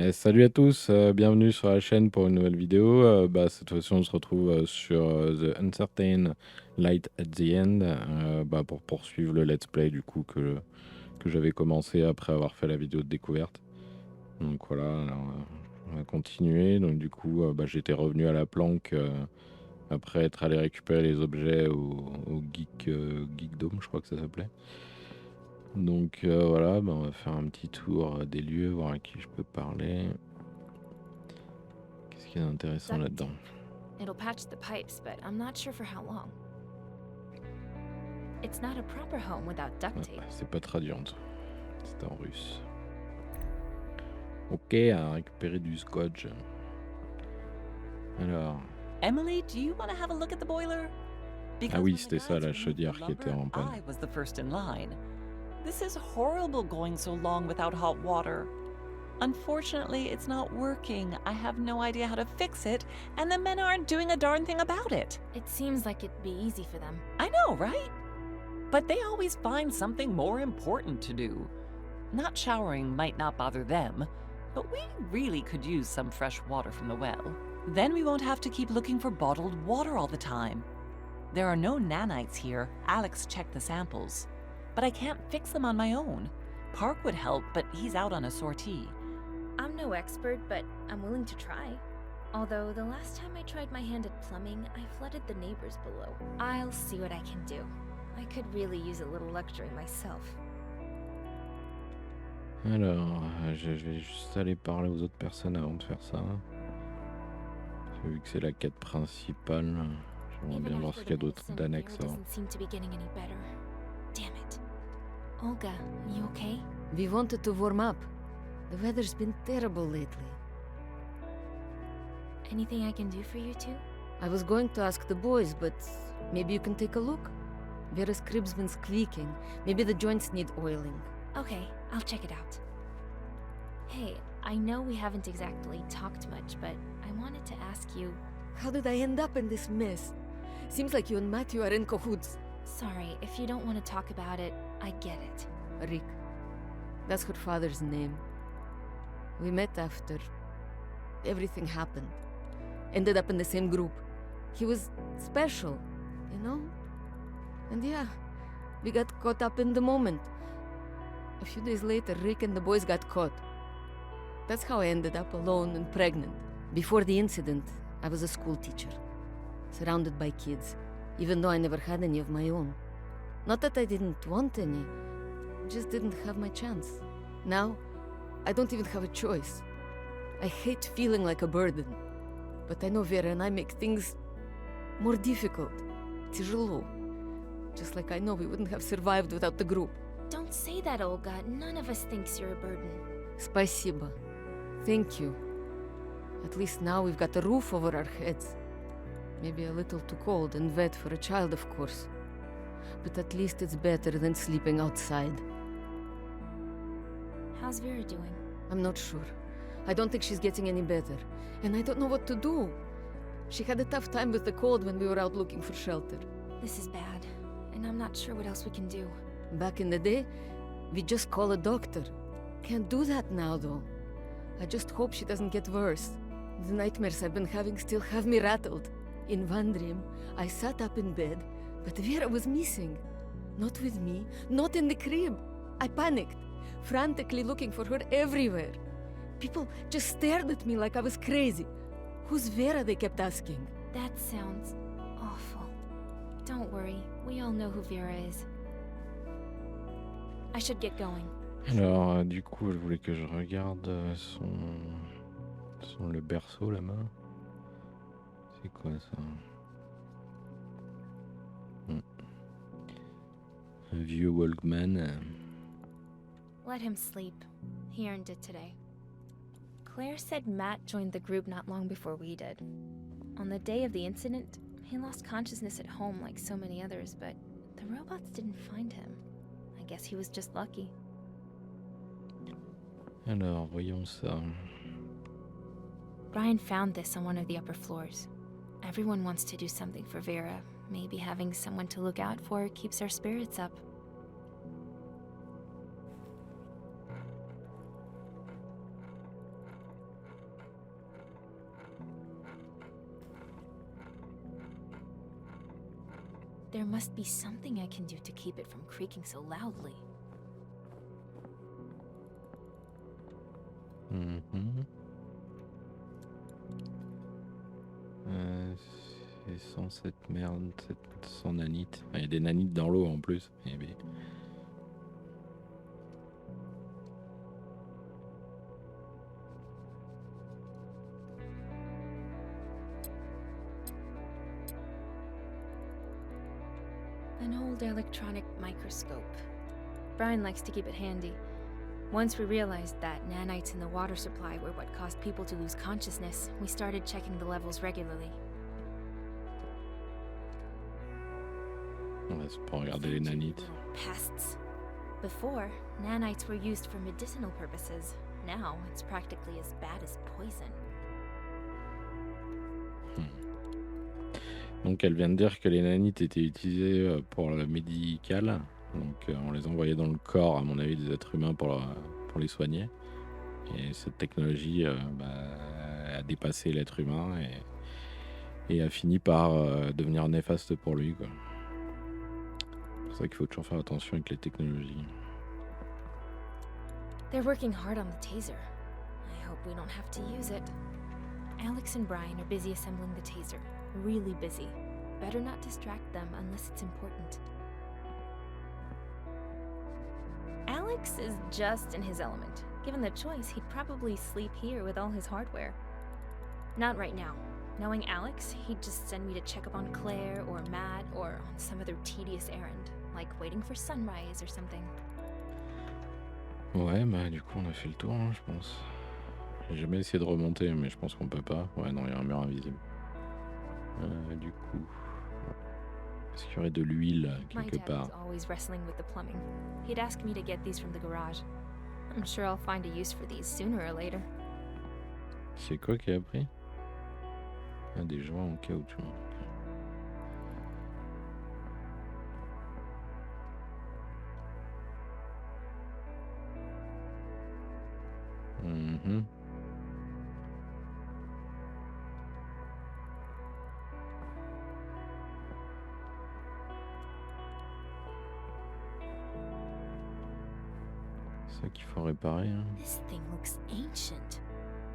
Salut à tous, bienvenue sur la chaîne pour une nouvelle vidéo. Cette fois-ci, on se retrouve sur The Uncertain Light at the End pour poursuivre le let's play du coup que j'avais commencé après avoir fait la vidéo de découverte. Donc voilà, alors, on va continuer. Donc du coup, j'étais revenu à la planque après être allé récupérer les objets au Geek Dome, je crois que ça s'appelait. Donc voilà, on va faire un petit tour des lieux, voir à qui je peux parler. Qu'est-ce qu'il y a d'intéressant là-dedans? It'll patch the pipes, but I'm not sure for how long. It's not a proper home without duct tape. C'est pas traduit en dessous. C'est en russe. Ok, à récupérer du scotch. Alors. Emily, do you want to have a look at the boiler? Ah oui, c'était ça, la chaudière qui était en panne. I was the first in line. This is horrible going so long without hot water. Unfortunately, it's not working. I have no idea how to fix it, and the men aren't doing a darn thing about it. It seems like it'd be easy for them. I know, right? But they always find something more important to do. Not showering might not bother them, but we really could use some fresh water from the well. Then we won't have to keep looking for bottled water all the time. There are no nanites here. Alex checked the samples. But I can't fix them on my own. Park would help, but he's out on a sortie. I'm no expert, but I'm willing to try. Although the last time I tried my hand at plumbing, I flooded the neighbors below. I'll see what I can do. I could really use a little luxury myself. Alors, je vais juste aller parler aux autres personnes avant de faire ça. Vu que c'est la quête principale, j'aimerais bien voir ce qu'il y a d'autre d'annexe. Damn it. Olga, you okay? We wanted to warm up. The weather's been terrible lately. Anything I can do for you two? I was going to ask the boys, but maybe you can take a look? Vera's crib's been squeaking. Maybe the joints need oiling. Okay, I'll check it out. Hey, I know we haven't exactly talked much, but I wanted to ask you... How did I end up in this mess? Seems like you and Matthew are in cahoots. Sorry, if you don't want to talk about it, I get it. Rick. That's her father's name. We met after everything happened. Ended up in the same group. He was special, you know? And yeah, we got caught up in the moment. A few days later, Rick and the boys got caught. That's how I ended up alone and pregnant. Before the incident, I was a school teacher, surrounded by kids, even though I never had any of my own. Not that I didn't want any, just didn't have my chance. Now, I don't even have a choice. I hate feeling like a burden, but I know Vera and I make things more difficult. Тяжело. Just like I know we wouldn't have survived without the group. Don't say that, Olga. None of us thinks you're a burden. Спасибо. Thank you. At least now we've got a roof over our heads. Maybe a little too cold and wet for a child, of course. But at least it's better than sleeping outside. How's Vera doing? I'm not sure. I don't think she's getting any better. And I don't know what to do. She had a tough time with the cold when we were out looking for shelter. This is bad, and I'm not sure what else we can do. Back in the day, we just call a doctor. Can't do that now, though. I just hope she doesn't get worse. The nightmares I've been having still have me rattled. In one dream, I sat up in bed, but Vera was missing. Not with me, not in the crib. I panicked, frantically looking for her everywhere. People just stared at me like I was crazy. Who's Vera, they kept asking. That sounds awful. Don't worry, we all know who Vera is. I should get going. Alors, du coup, elle voulait que je regarde le berceau là-bas. C'est quoi ça? Un vieux Walkman. Let him sleep. He earned it today. Claire said Matt joined the group not long before we did. On the day of the incident, he lost consciousness at home like so many others, but the robots didn't find him. I guess he was just lucky. Alors, voyons ça. Brian found this on one of the upper floors. Everyone wants to do something for Vera. Maybe having someone to look out for keeps our spirits up. There must be something I can do to keep it from creaking so loudly. Mhm. C'est sans cette merde, sans nanites. Il y a des nanites dans l'eau en plus. Eh ben. An old electronic microscope. Brian likes to keep it handy. Once we realized that nanites in the water supply were what caused people to lose consciousness, we started checking the levels regularly. Ouais, c'est pour regarder les Thank you, nanites. little pests. Before, nanites were used for medicinal purposes. Now, it's practically as bad as poison. Donc elle vient de dire que les nanites étaient utilisées pour le médical. Donc on les envoyait dans le corps, à mon avis, des êtres humains pour les soigner. Et cette technologie a dépassé l'être humain et a fini par devenir néfaste pour lui, quoi. C'est pour ça qu'il faut toujours faire attention avec les technologies. They're working hard on the taser. I hope we don't have to use it. Alex and Brian are busy assembling the taser. Really busy. Better not distract them unless it's important. Alex is just in his element. Given the choice, he'd probably sleep here with all his hardware. Not right now. Knowing Alex, he'd just send me to check up on Claire or Matt or on some other tedious errand, like waiting for sunrise or something. Ouais, bah du coup on a fait le tour, hein, je pense. J'ai jamais essayé de remonter, mais je pense qu'on peut pas. Ouais, non, il y a un mur invisible. Du coup, est-ce qu'il y aurait de l'huile My quelque dad part? was always wrestling with the plumbing. He'd ask me to get these from the garage. I'm sure I'll find a use for these sooner or later. C'est quoi qui a pris? Ah, des joints en caoutchouc. Mhm. C'est ça qu'il faut réparer, hein. This thing looks ancient.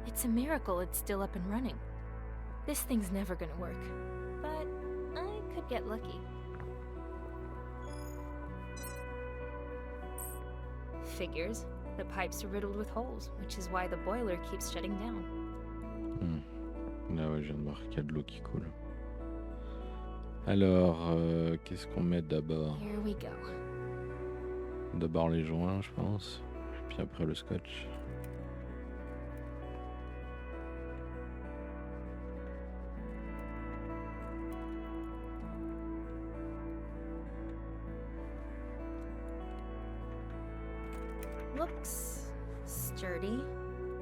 It's a miracle it's still up and running. This thing's never gonna work, but I could get lucky. Figures. The pipes are riddled with holes, which is why the boiler keeps shutting down. Là, ouais, je viens de voir qu'il y a de l'eau qui coule. Alors, qu'est-ce qu'on met d'abord? Here we go. D'abord les joints, je pense. Puis après le scotch. Looks sturdy.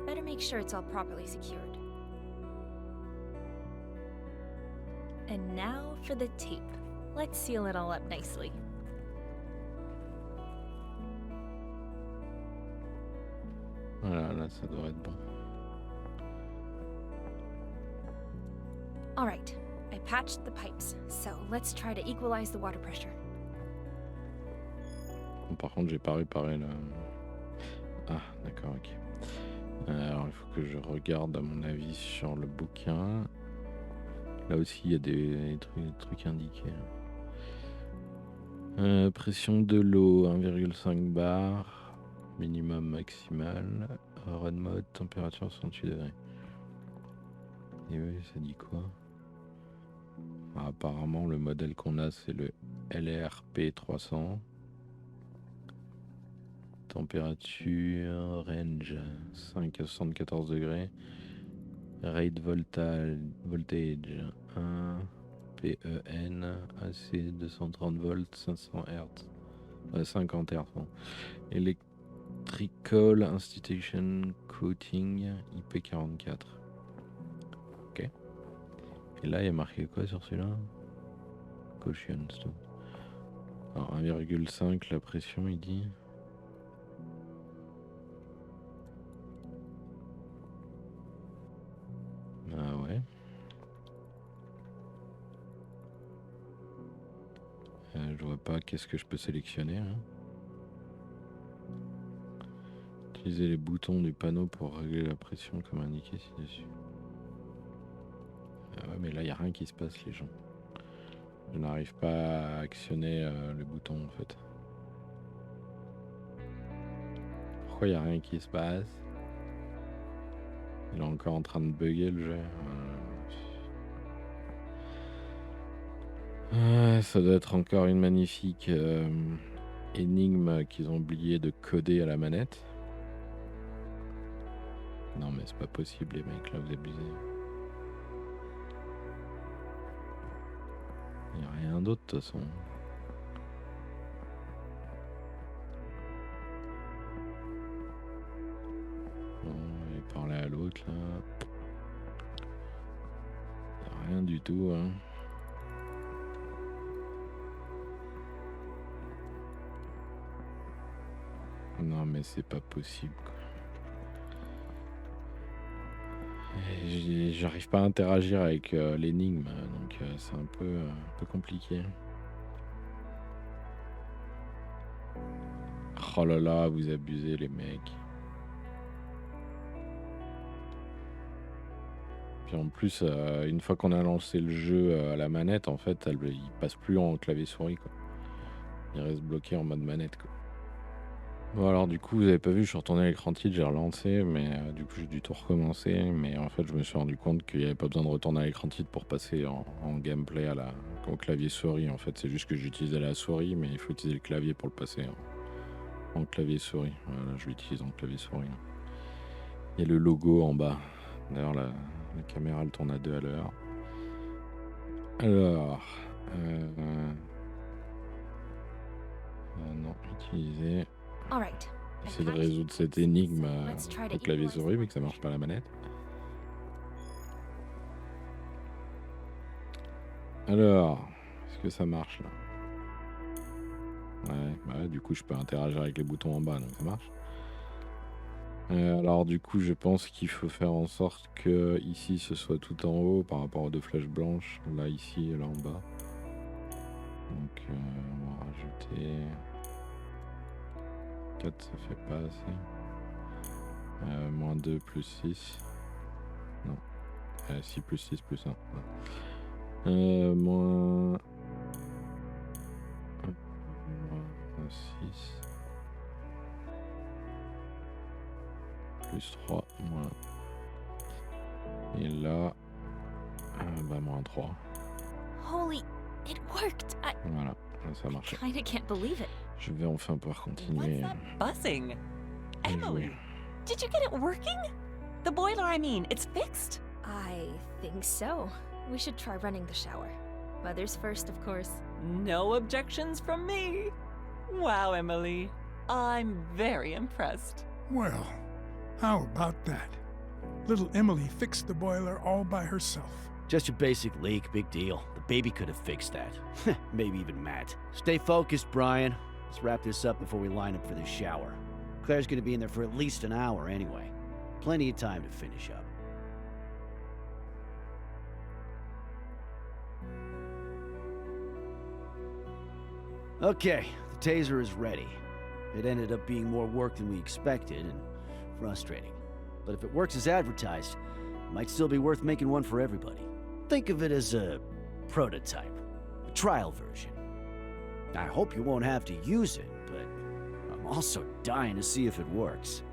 Better make sure it's all properly secured. And now for the tape. Let's seal it all up nicely. Voilà, là ça devrait être bon. All right, I patched the pipes, so let's try to equalize the water pressure. Bon, par contre, j'ai pas réparé le... Ah, d'accord, ok. Alors, il faut que je regarde, à mon avis, sur le bouquin. Là aussi, il y a des trucs indiqués. Pression de l'eau, 1,5 bar. Minimum maximal. Run mode, température 68 degrés. Et oui, ça dit quoi? Apparemment, le modèle qu'on a, c'est le LRP 300. Température, range 5 à 74 degrés. Rate voltage 1. PEN, AC 230 volts, 500 Hz. 50 Hz, bon. Electrical Institution Coating IP44. Ok. Et là, il y a marqué quoi sur celui-là? Caution, stop. Alors 1,5 la pression, il dit. Ah ouais. vois pas qu'est-ce que je peux sélectionner. Hein. Utiliser les boutons du panneau pour régler la pression comme indiqué ci-dessus. Ah ouais, mais là, il n'y a rien qui se passe, les gens. Je n'arrive pas à actionner le bouton, en fait. Pourquoi il n'y a rien qui se passe? Il est encore en train de bugger, le jeu. Ça doit être encore une magnifique énigme qu'ils ont oublié de coder à la manette. Non mais c'est pas possible les mecs, là vous abusez. Il n'y a rien d'autre de toute façon. Bon, on va parler à l'autre là. Il n'y a rien du tout hein. Non mais c'est pas possible quoi. J'arrive pas à interagir avec l'énigme, donc c'est un peu compliqué. Oh là là, vous abusez les mecs. Puis en plus, une fois qu'on a lancé le jeu à la manette, en fait, il passe plus en clavier souris quoi. Il reste bloqué en mode manette quoi. Bon alors du coup vous avez pas vu, je suis retourné à l'écran titre, j'ai relancé, mais du coup j'ai dû tout recommencer, mais en fait je me suis rendu compte qu'il n'y avait pas besoin de retourner à l'écran titre pour passer en gameplay au clavier souris, en fait c'est juste que j'utilisais la souris, mais il faut utiliser le clavier pour le passer en clavier souris, voilà je l'utilise en clavier souris. Il y a le logo en bas, d'ailleurs la caméra elle tourne à 2 à l'heure. Alors, non, utiliser... All right. Essayer de résoudre cette énigme au clavier souris vu que ça marche pas à la manette. Alors, est-ce que ça marche là? Ouais, bah du coup je peux interagir avec les boutons en bas donc ça marche. Alors du coup je pense qu'il faut faire en sorte que ici ce soit tout en haut par rapport aux deux flèches blanches, là ici et là en bas. Donc on va rajouter... 4 ça fait pas assez. Moins 2 plus 6. Non. 6 plus 6 plus 1. Moins 6. Plus 3. Moins. Et là. Bah moins 3. Holy, it worked. Voilà. Ça marche. I kinda can't believe it. Je vais enfin pouvoir continuer. What's that buzzing? à Emily, jouer. did you get it working? The boiler, I mean, it's fixed? I think so. We should try running the shower. Mothers first, of course. No objections from me. Wow, Emily. I'm very impressed. Well, how about that? Little Emily fixed the boiler all by herself. Just your basic leak, big deal. The baby could have fixed that. Maybe even Matt. Stay focused, Brian. Let's wrap this up before we line up for the shower. Claire's gonna be in there for at least an hour anyway. Plenty of time to finish up. Okay, the taser is ready. It ended up being more work than we expected and frustrating. But if it works as advertised, it might still be worth making one for everybody. Think of it as a prototype, a trial version. I hope you won't have to use it, but I'm also dying to see if it works.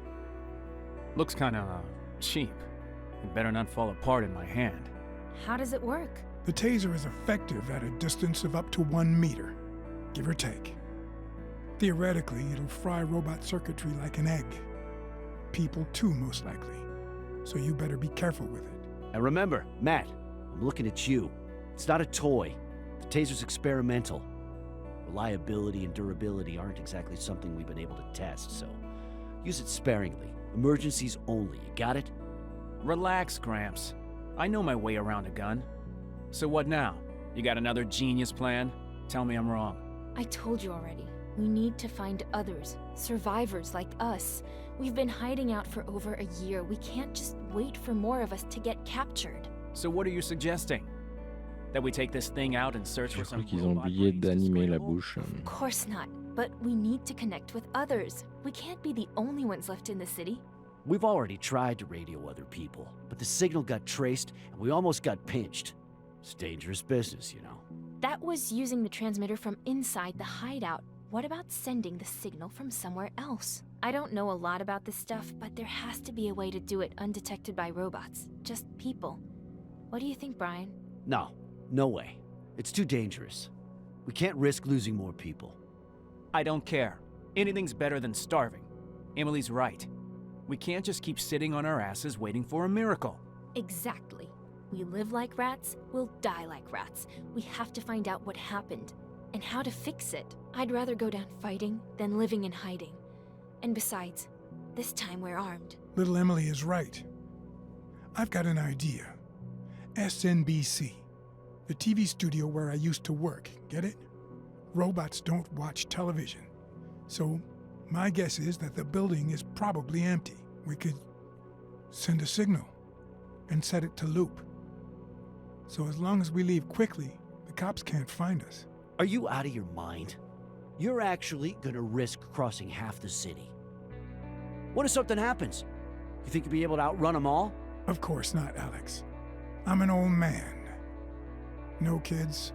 Looks kinda cheap. It better not fall apart in my hand. How does it work? The taser is effective at a distance of up to 1 meter, give or take. Theoretically, it'll fry robot circuitry like an egg. People too, most likely. So you better be careful with it. And remember, Matt, I'm looking at you. It's not a toy. The taser's experimental. Reliability and durability aren't exactly something we've been able to test, so use it sparingly. Emergencies only, you got it? Relax, Gramps. I know my way around a gun. So what now? You got another genius plan? Tell me I'm wrong. I told you already. We need to find others, survivors like us. We've been hiding out for over a year. We can't just wait for more of us to get captured. So what are you suggesting? That we take this thing out and search Je for crois some qu'ils ont robot oublié brains to d'animer la scramble? bouche. Of course not. But we need to connect with others. We can't be the only ones left in the city. We've already tried to radio other people, but the signal got traced and we almost got pinched. It's dangerous business, you know. That was using the transmitter from inside the hideout. What about sending the signal from somewhere else? I don't know a lot about this stuff, but there has to be a way to do it undetected by robots. Just people. What do you think, Brian? No way. It's too dangerous. We can't risk losing more people. I don't care. Anything's better than starving. Emily's right. We can't just keep sitting on our asses waiting for a miracle. Exactly. We live like rats, we'll die like rats. We have to find out what happened, and how to fix it. I'd rather go down fighting than living in hiding. And besides, this time we're armed. Little Emily is right. I've got an idea. SNBC, the TV studio where I used to work, get it? Robots don't watch television. So, my guess is that the building is probably empty. We could send a signal and set it to loop. So as long as we leave quickly, the cops can't find us. Are you out of your mind? You're actually gonna risk crossing half the city. What if something happens? You think you'll be able to outrun them all? Of course not, Alex. I'm an old man. No kids.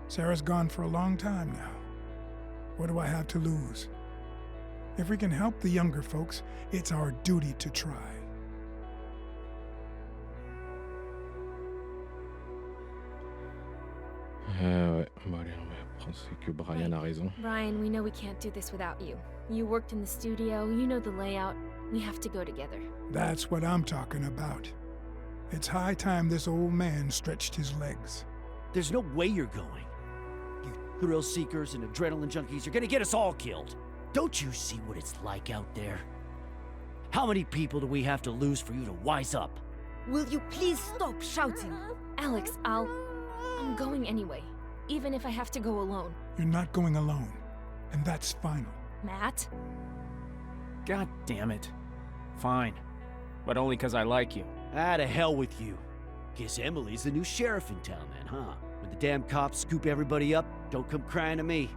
Sarah's gone for a long time now. What do I have to lose? If we can help the younger folks, it's our duty to try. Ouais, bon allez, on va penser que Brian a raison. Brian, we know we can't do this without you. You worked in the studio, you know the layout. We have to go together. That's what I'm talking about. It's high time this old man stretched his legs. There's no way you're going. You thrill seekers and adrenaline junkies are gonna get us all killed. Don't you see what it's like out there? How many people do we have to lose for you to wise up? Will you please stop shouting? Alex, I'm going anyway. Even if I have to go alone. You're not going alone, and that's final. Matt? God damn it. Fine. But only 'cause I like you. Ah, to hell with you. Guess Emily's the new sheriff in town then, huh? When the damn cops scoop everybody up, don't come crying to me.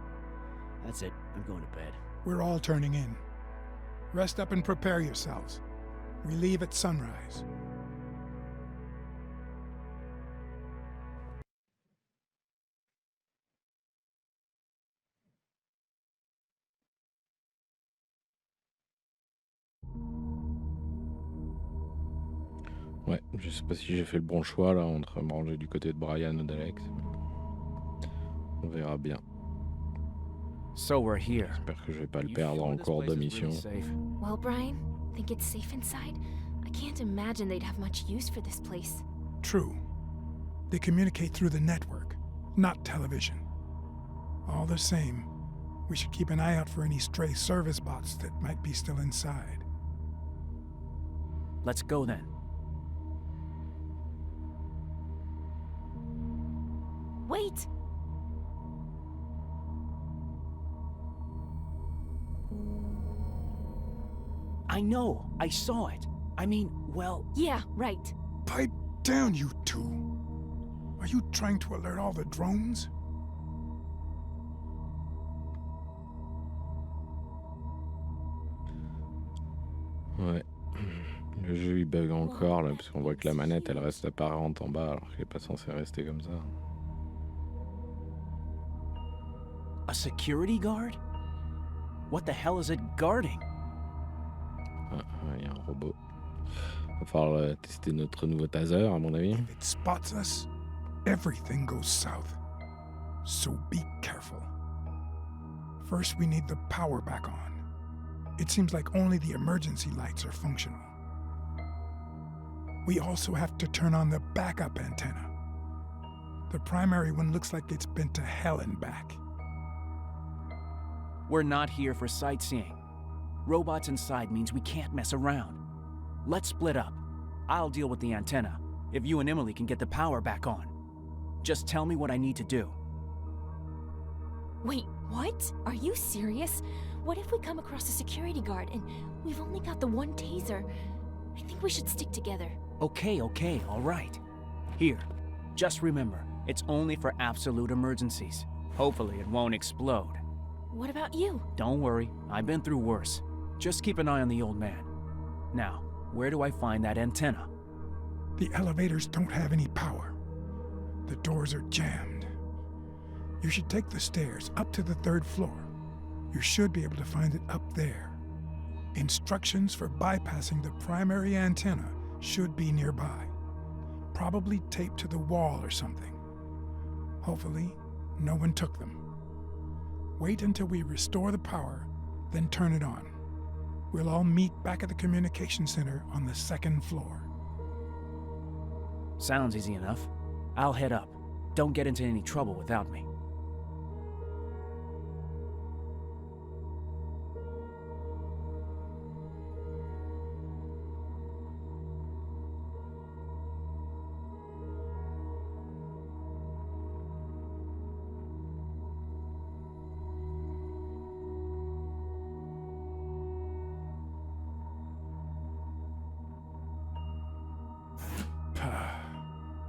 That's it. I'm going to bed. We're all turning in. Rest up and prepare yourselves. We leave at sunrise. Ouais, je sais pas si j'ai fait le bon choix là entre me ranger du côté de Brian ou d'Alex. On verra bien. So we're here. J'espère que je vais pas le You perdre sure en this cours place de is really mission. safe? Well, Brian, think it's safe inside? I can't imagine they'd have much use for this place. True. They communicate through the network, not television. All the same, we should keep an eye out for any stray service bots that might be still inside. Let's go then. Wait! I know. I saw it. I mean, well, Yeah, right. Pipe down, you two. Are you trying to alert all the drones? Ouais. Le jeu il bug encore là, parce qu'on voit que la manette elle reste apparente en bas alors qu'elle est pas censée rester comme ça. a security guard? What the hell is it guarding? Ah, il y a un robot. Va falloir tester notre nouveau taser à mon avis. If it spots us, everything goes south. So be careful. First, we need the power back on. It seems like only the emergency lights are functional. We also have to turn on the backup antenna. The primary one looks like it's been to hell and back. We're not here for sightseeing. Robots inside means we can't mess around. Let's split up. I'll deal with the antenna, if you and Emily can get the power back on. Just tell me what I need to do. Wait, what? Are you serious? What if we come across a security guard and we've only got the one taser? I think we should stick together. Okay, all right. Here, just remember, It's only for absolute emergencies. Hopefully it won't explode. What about you? Don't worry, I've been through worse. Just keep an eye on the old man. Now, where do I find that antenna? The elevators don't have any power. The doors are jammed. You should take the stairs up to the 3rd floor. You should be able to find it up there. Instructions for bypassing the primary antenna should be nearby. Probably taped to the wall or something. Hopefully, no one took them. Wait until we restore the power, then turn it on. We'll all meet back at the communication center on the 2nd floor. Sounds easy enough. I'll head up. Don't get into any trouble without me.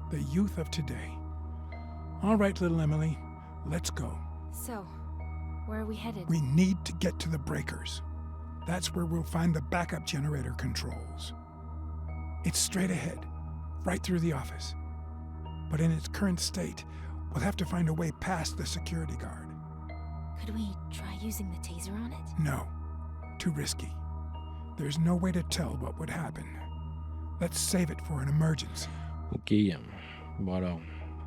The youth of today. All right, little Emily, let's go. So, where are we headed? We need to get to the breakers. That's where we'll find the backup generator controls. It's straight ahead, right through the office. But in its current state, we'll have to find a way past the security guard. Could we try using the taser on it? No, too risky. There's no way to tell what would happen. Let's save it for an emergency. Ok, bon alors,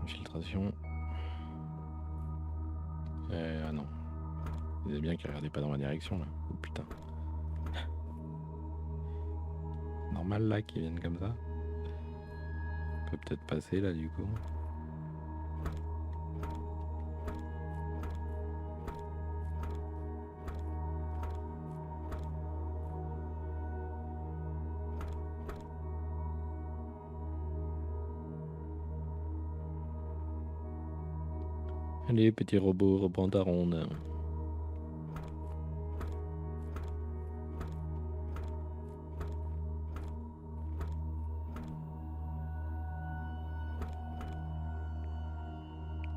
infiltration. Ah non. Vous savez bien qu'il regardait pas dans ma direction là. Oh putain. Normal là qu'ils viennent comme ça. On peut peut-être passer là du coup. Allez, petit robot, reprends ta ronde.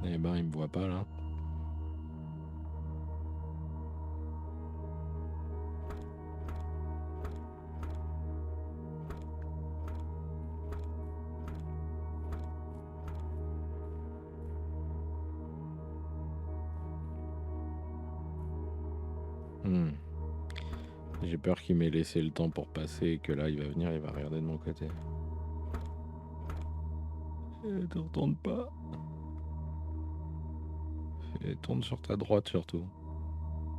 Eh ben, il me voit pas là. J'ai peur qu'il m'ait laissé le temps pour passer et que là il va venir, il va regarder de mon côté. Ne retourne pas. Tourne sur ta droite surtout.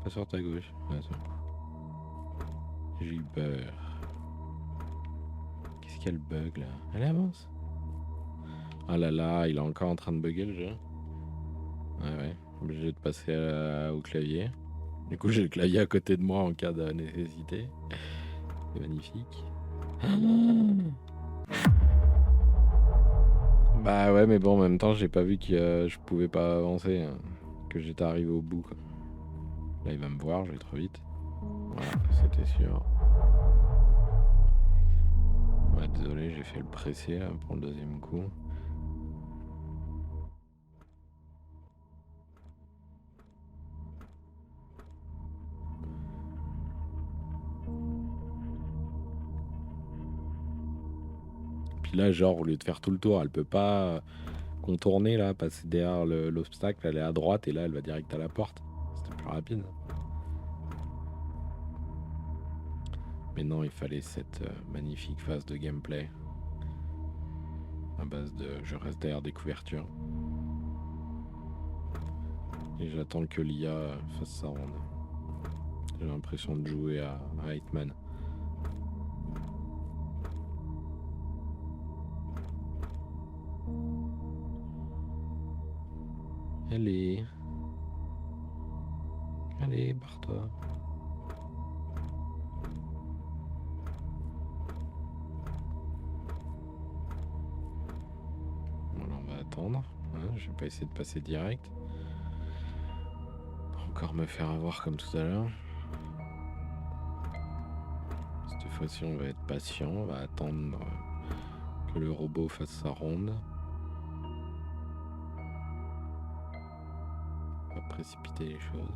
Pas sur ta gauche. Attends. J'ai eu peur. Qu'est-ce qu'il y a le bug là? Elle avance. Ah là là, il est encore en train de bugger le jeu. Ouais, obligé de passer au clavier. Du coup, j'ai le clavier à côté de moi en cas de nécessité. C'est magnifique. Bah ouais, mais bon, en même temps, j'ai pas vu que je pouvais pas avancer, hein, que j'étais arrivé au bout, quoi. Là, il va me voir, je vais trop vite. Voilà, c'était sûr. Ouais, désolé, j'ai fait le pressé là, pour le 2e coup. Puis là, genre, au lieu de faire tout le tour, elle peut pas contourner, là, passer derrière l'obstacle, elle est à droite, et là, elle va direct à la porte. C'était plus rapide. Mais non, il fallait cette magnifique phase de gameplay. À base de je reste derrière des couvertures. Et j'attends que l'IA fasse sa ronde. J'ai l'impression de jouer à Hitman. Allez. Allez, barre-toi. Voilà, on va attendre. Hein, je vais pas essayer de passer direct. Encore me faire avoir comme tout à l'heure. Cette fois-ci, on va être patient. On va attendre que le robot fasse sa ronde. précipiter les choses.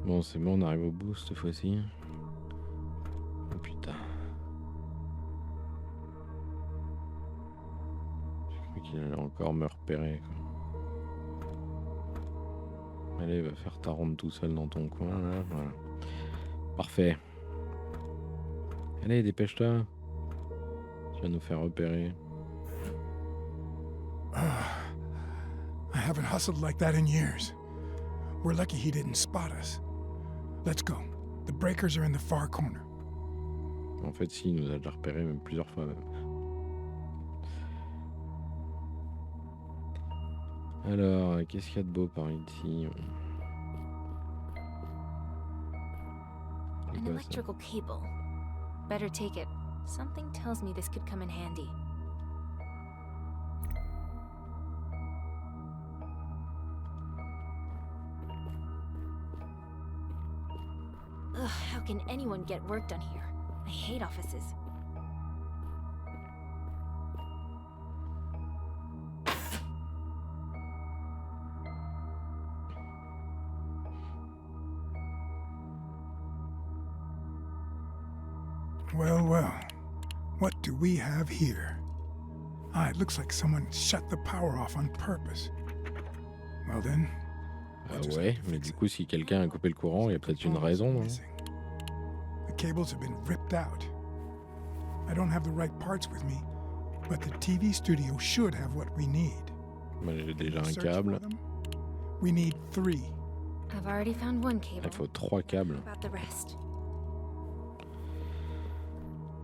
Bon, c'est bon, on arrive au bout cette fois-ci. Oh putain. Je crois qu'il allait encore me repérer, quoi. Allez, va faire ta ronde tout seul dans ton coin, là. Voilà. Parfait. Allez, dépêche-toi. Tu vas nous faire repérer. I haven't hustled like that in years. We're lucky he didn't spot us. Let's go. The breakers are in the far corner. En fait, si, il nous a déjà repéré même plusieurs fois même. Alors, qu'est-ce qu'il y a de beau par ici? C'est An quoi, ça? electrical cable. Better take it. Something tells me this could come in handy. Ugh, how can anyone get work done here? I hate offices. Well, well. What do we have here? Ah, it looks like someone shut the power off on purpose. Well then. we'll just Ouais, have to mais fix du it. coup, si quelqu'un a coupé le courant, il y a peut-être une raison, hein. Missing. The cables have been ripped out. I don't have the right parts with me, but the TV studio should have what we need. Moi, j'ai déjà un Search câble. for them? We need 3. I've already found one cable. Il faut 3 câbles. What about the rest?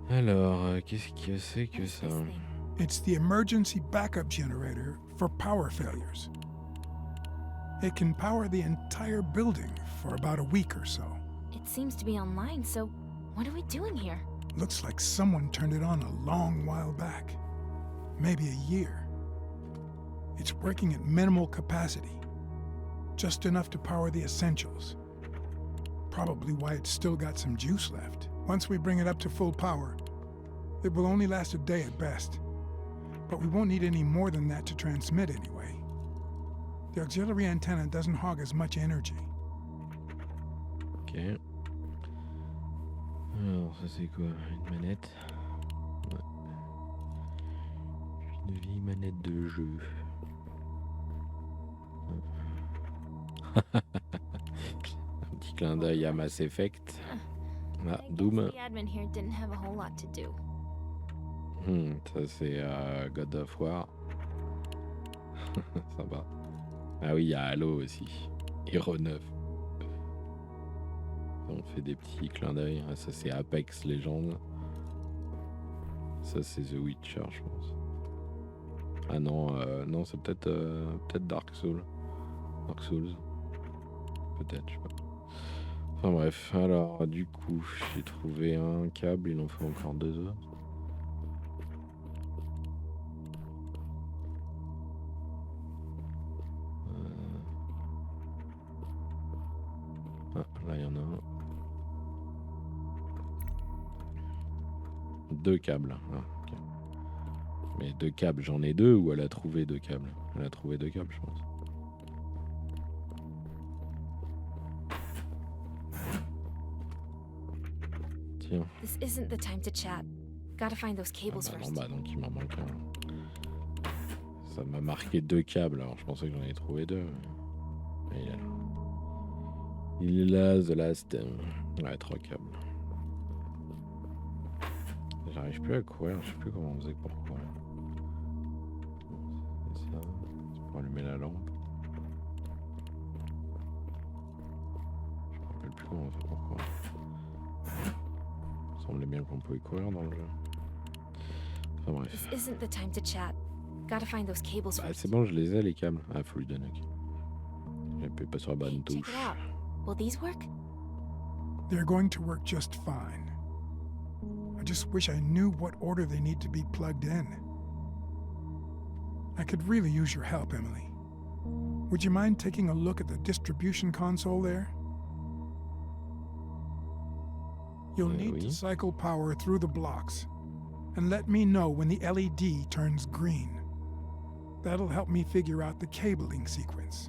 Alors, qu'est-ce que c'est que What's ça? this thing? It's the emergency backup generator for power failures. It can power the entire building for about a week or so. It seems to be online, so what are we doing here? Looks like someone turned it on a long while back. Maybe a year. It's working at minimal capacity. Just enough to power the essentials. Probably why it's still got some juice left. Once we bring it up to full power, it will only last a day at best. But we won't need any more than that to transmit anyway. The auxiliary antenna doesn't hog as much energy. Ok. Alors, ça c'est quoi? Une manette? Ouais. Une vieille manette de jeu. Un petit clin d'œil à Mass Effect. Ah, I guess Doom. the admin here didn't have a whole lot to do. Ça c'est God of War. Sympa. Ah oui, il y a Halo aussi. Hero 9. On fait des petits clins d'œil. Ah, ça c'est Apex Legends. Ça c'est The Witcher, je pense. Ah non, non c'est peut-être Dark Souls. Dark Souls. Peut-être, je sais pas. Enfin bref, alors du coup, j'ai trouvé un câble, il en faut encore 2 autres. Ah, là il y en a un. 2 câbles. Ah, ok. Mais 2 câbles, j'en ai 2 ou elle a trouvé 2 câbles? Elle a trouvé 2 câbles, je pense. tiens. This isn't the time to chat. Gotta find those Ah cables bah non, first. bah donc il m'en manque un. Ça m'a marqué 2 câbles, alors je pensais que j'en avais trouvé 2. Mais il est là. Il est là, The Last. Ouais, 3 câbles. J'arrive plus à courir, je sais plus comment on faisait pour courir. C'est ça, c'est pour allumer la lampe. Je me rappelle plus comment on fait pour courir. Il me semblait bien qu'on pouvait courir dans le jeu. Enfin bref. This isn't the time to chat. Gotta find those cables Ah, first. c'est bon, je les ai les câbles. Ah, faut lui donner. J'appuie pas sur la bonne Hey, check touche. it out. Will these work? They're going to work just fine. I just wish I knew what order they need to be plugged in. I could really use your help, Emily. Would you mind taking a look at the distribution console there? You'll need Oui. to cycle power through the blocks, and let me know when the LED turns green. That'll help me figure out the cabling sequence.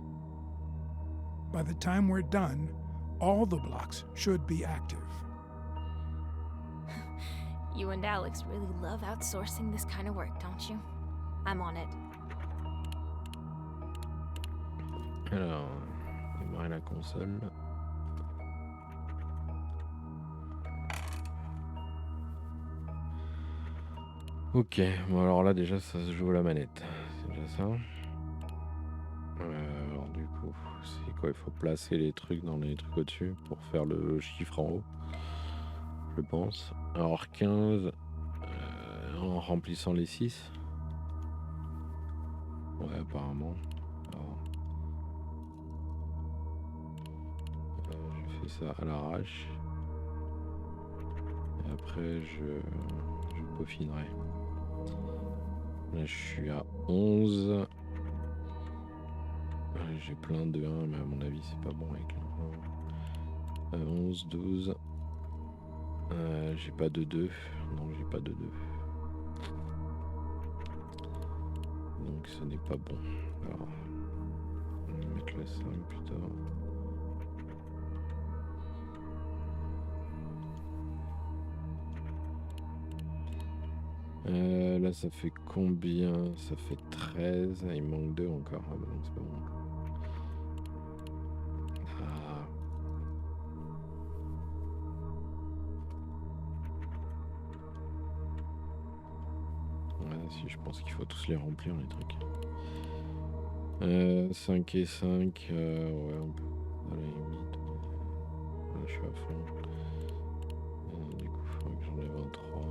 By the time we're done, all the blocks should be active. You and Alex really love outsourcing this kind of work, don't you? I'm on it. Alors, démarrer la console. Ok, bon alors là déjà ça se joue à la manette. C'est déjà ça. Alors du coup, c'est quoi? Il faut placer les trucs dans les trucs au-dessus pour faire le chiffre en haut. Je pense. Alors 15 en remplissant les 6. Ouais, apparemment. Alors, je fais ça à l'arrache. Et après, je peaufinerai. Là, je suis à 11. J'ai plein de 1, mais à mon avis, c'est pas bon avec le 1. 11, 12. J'ai pas de 2. Non, j'ai pas de 2. Donc, ce n'est pas bon. Alors, on va mettre la 5 plutôt. Là, ça fait combien? Ça fait 13. Il me manque 2 encore. Ah bah non, c'est pas bon. Ah. Ouais, si, je pense qu'il faut tous les remplir, les trucs. 5 et 5. Ouais, on peut. À la limite. Là, je suis à fond. Du coup, il faudrait que j'en ai 23.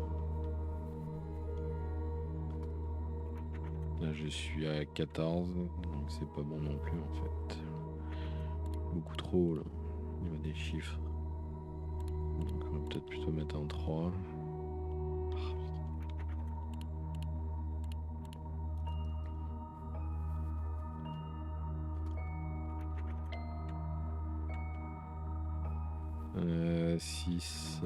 Là je suis à 14, donc c'est pas bon non plus en fait. Beaucoup trop là, au niveau des chiffres. Donc on va peut-être plutôt mettre un 3. Ah, 6.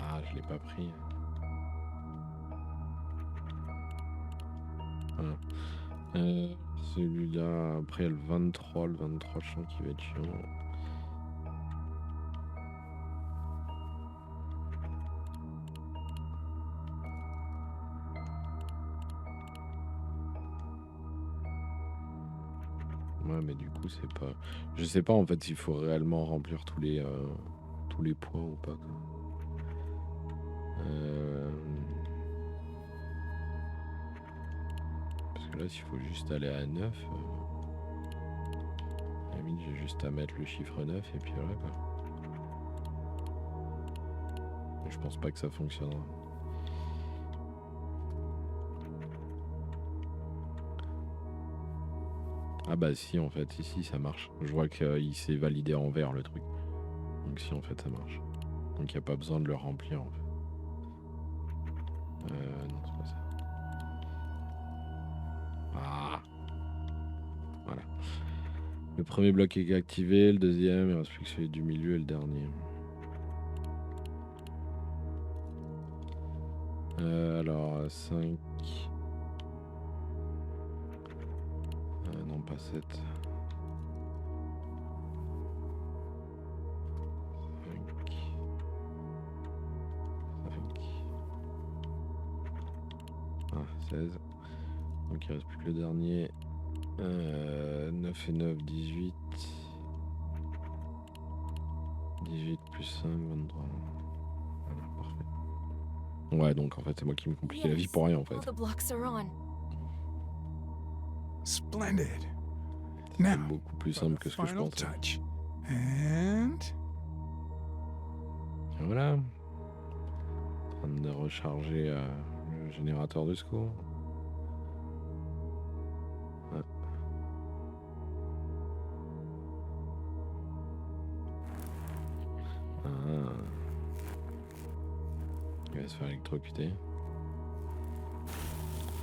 Ah, je l'ai pas pris. Voilà. Celui-là, après il y a le 23, je sens qu'il va être chiant. Ouais, mais du coup, c'est pas. Je sais pas en fait s'il faut réellement remplir tous les points ou pas, quoi. Parce que là, s'il faut juste aller à 9, à la limite, j'ai juste à mettre le chiffre 9 et puis voilà, quoi. Mais je pense pas que ça fonctionnera. Ah bah si, en fait, ici ça marche. Je vois qu'il s'est validé en vert le truc. Donc si, en fait, ça marche. Donc il n'y a pas besoin de le remplir, en fait. Non, c'est pas ça. Ah, voilà. Le premier bloc est activé, le deuxième, il reste plus que celui du milieu et le dernier. Alors, 5. Non, pas 7. 16. Donc il reste plus que le dernier. 9 et 9, 18. 18 plus 5, 23. Voilà, parfait. Ouais, donc en fait, c'est moi qui me compliquais la vie pour rien en fait. All the blocks are on. Splendid. C'est Now, beaucoup plus for simple the que ce que je final pensais. touch. And Et voilà. En train de recharger le générateur de secours. Ouais. Ah. Il va se faire électrocuter.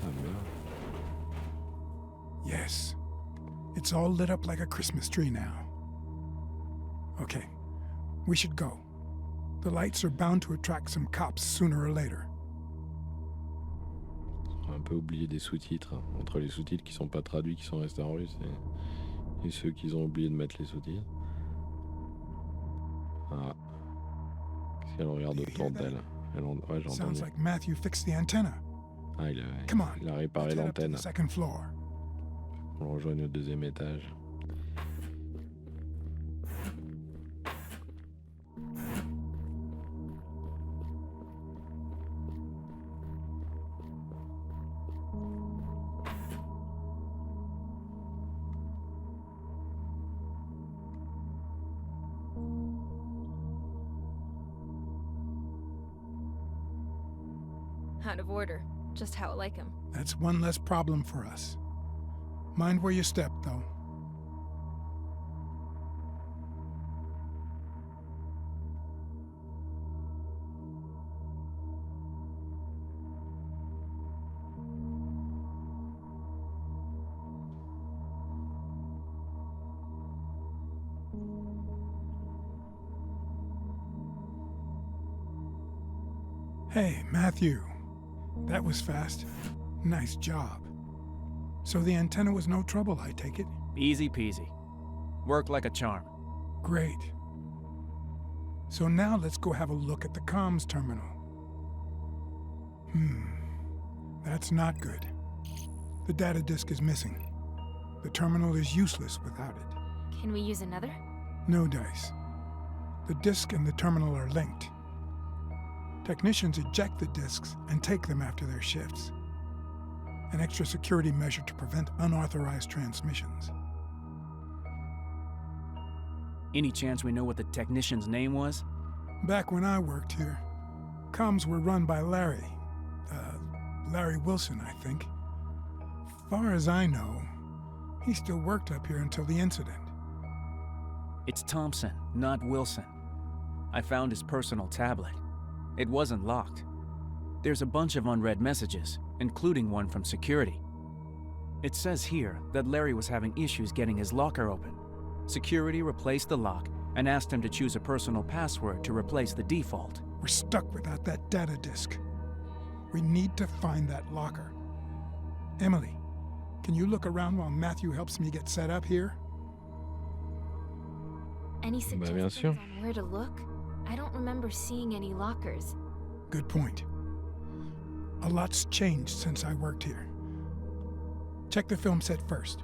Ah merde. yes, it's all lit up like a Christmas tree now. Okay, we should go. The lights are bound to attract some cops sooner or later. On a un peu oublié des sous-titres. Hein. Entre les sous-titres qui sont pas traduits, qui sont restés en russe, et ceux qu'ils ont oublié de mettre les sous-titres. Ah. Qu'est-ce qu'elle regarde Do you autour hear that? d'elle? Ouais, j'ai entendu. Sounds like Matthew fixed the antenna. Ah, Come on, il a réparé let's head up to l'antenne. the second floor. On rejoigne au deuxième étage. Out of order. Just how I like him. That's one less problem for us. Mind where you step, though. Hey, Matthew. That was fast. Nice job. So the antenna was no trouble, I take it? Easy peasy. Worked like a charm. Great. So now let's go have a look at the comms terminal. That's not good. The data disk is missing. The terminal is useless without it. Can we use another? No dice. The disk and the terminal are linked. Technicians eject the disks and take them after their shifts. An extra security measure to prevent unauthorized transmissions. Any chance we know what the technician's name was? Back when I worked here, comms were run by Larry. Larry Wilson, I think. Far as I know, he still worked up here until the incident. It's Thompson, not Wilson. I found his personal tablet. It wasn't locked. There's a bunch of unread messages, including one from security. It says here that Larry was having issues getting his locker open. Security replaced the lock and asked him to choose a personal password to replace the default. We're stuck without that data disk. We need to find that locker. Emily, can you look around while Matthew helps me get set up here? Any bien suggestions sûr. on where to look? I don't remember seeing any lockers. Good point. A lot's changed since I worked here. Check the film set first.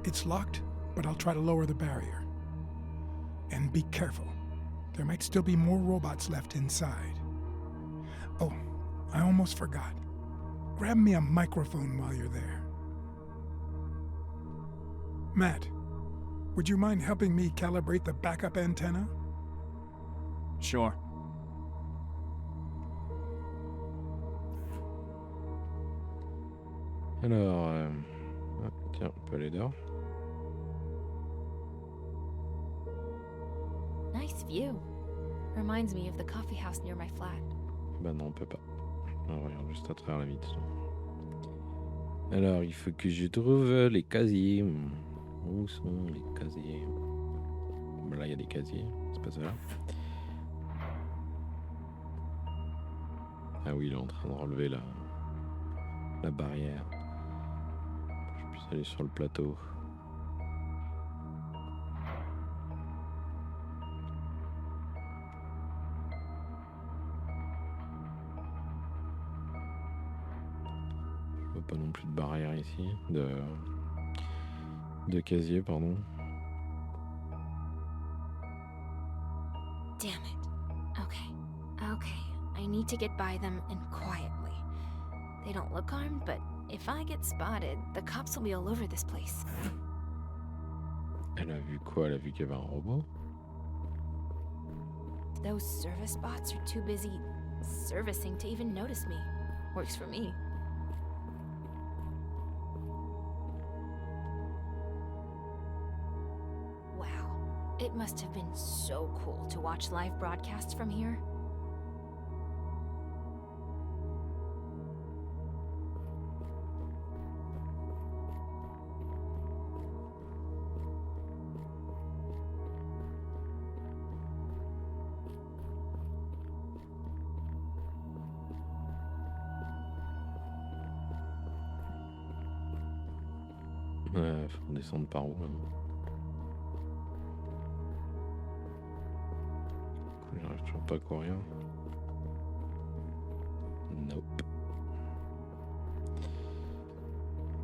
It's locked, but I'll try to lower the barrier. And be careful. There might still be more robots left inside. Oh, I almost forgot. Grab me a microphone while you're there. Matt, would you mind helping me calibrate the backup antenna? Sure. Alors, tiens, on peut aller dehors. Nice view. Reminds me of the coffee house near my flat. Bah non, on peut pas. On regarde juste à travers la vitre. Alors, il faut que je trouve les casiers. Où sont les casiers? Bah là, il y a des casiers. C'est pas ça là. Ah oui, il est en train de relever la barrière. Pour que je puisse aller sur le plateau. pas non plus de barrière ici, de casier, pardon. Damn it. Okay. I need to get by them and quietly. They don't look armed, but if I get spotted, the cops will be all over this place. Elle a vu quoi? Elle a vu qu'il y avait un robot? Those service bots are too busy servicing to even notice me. Works for me. Wow. It must have been so cool to watch live broadcasts from here. Ouais, faut descendre par où là? J'arrive toujours pas à courir. Nope.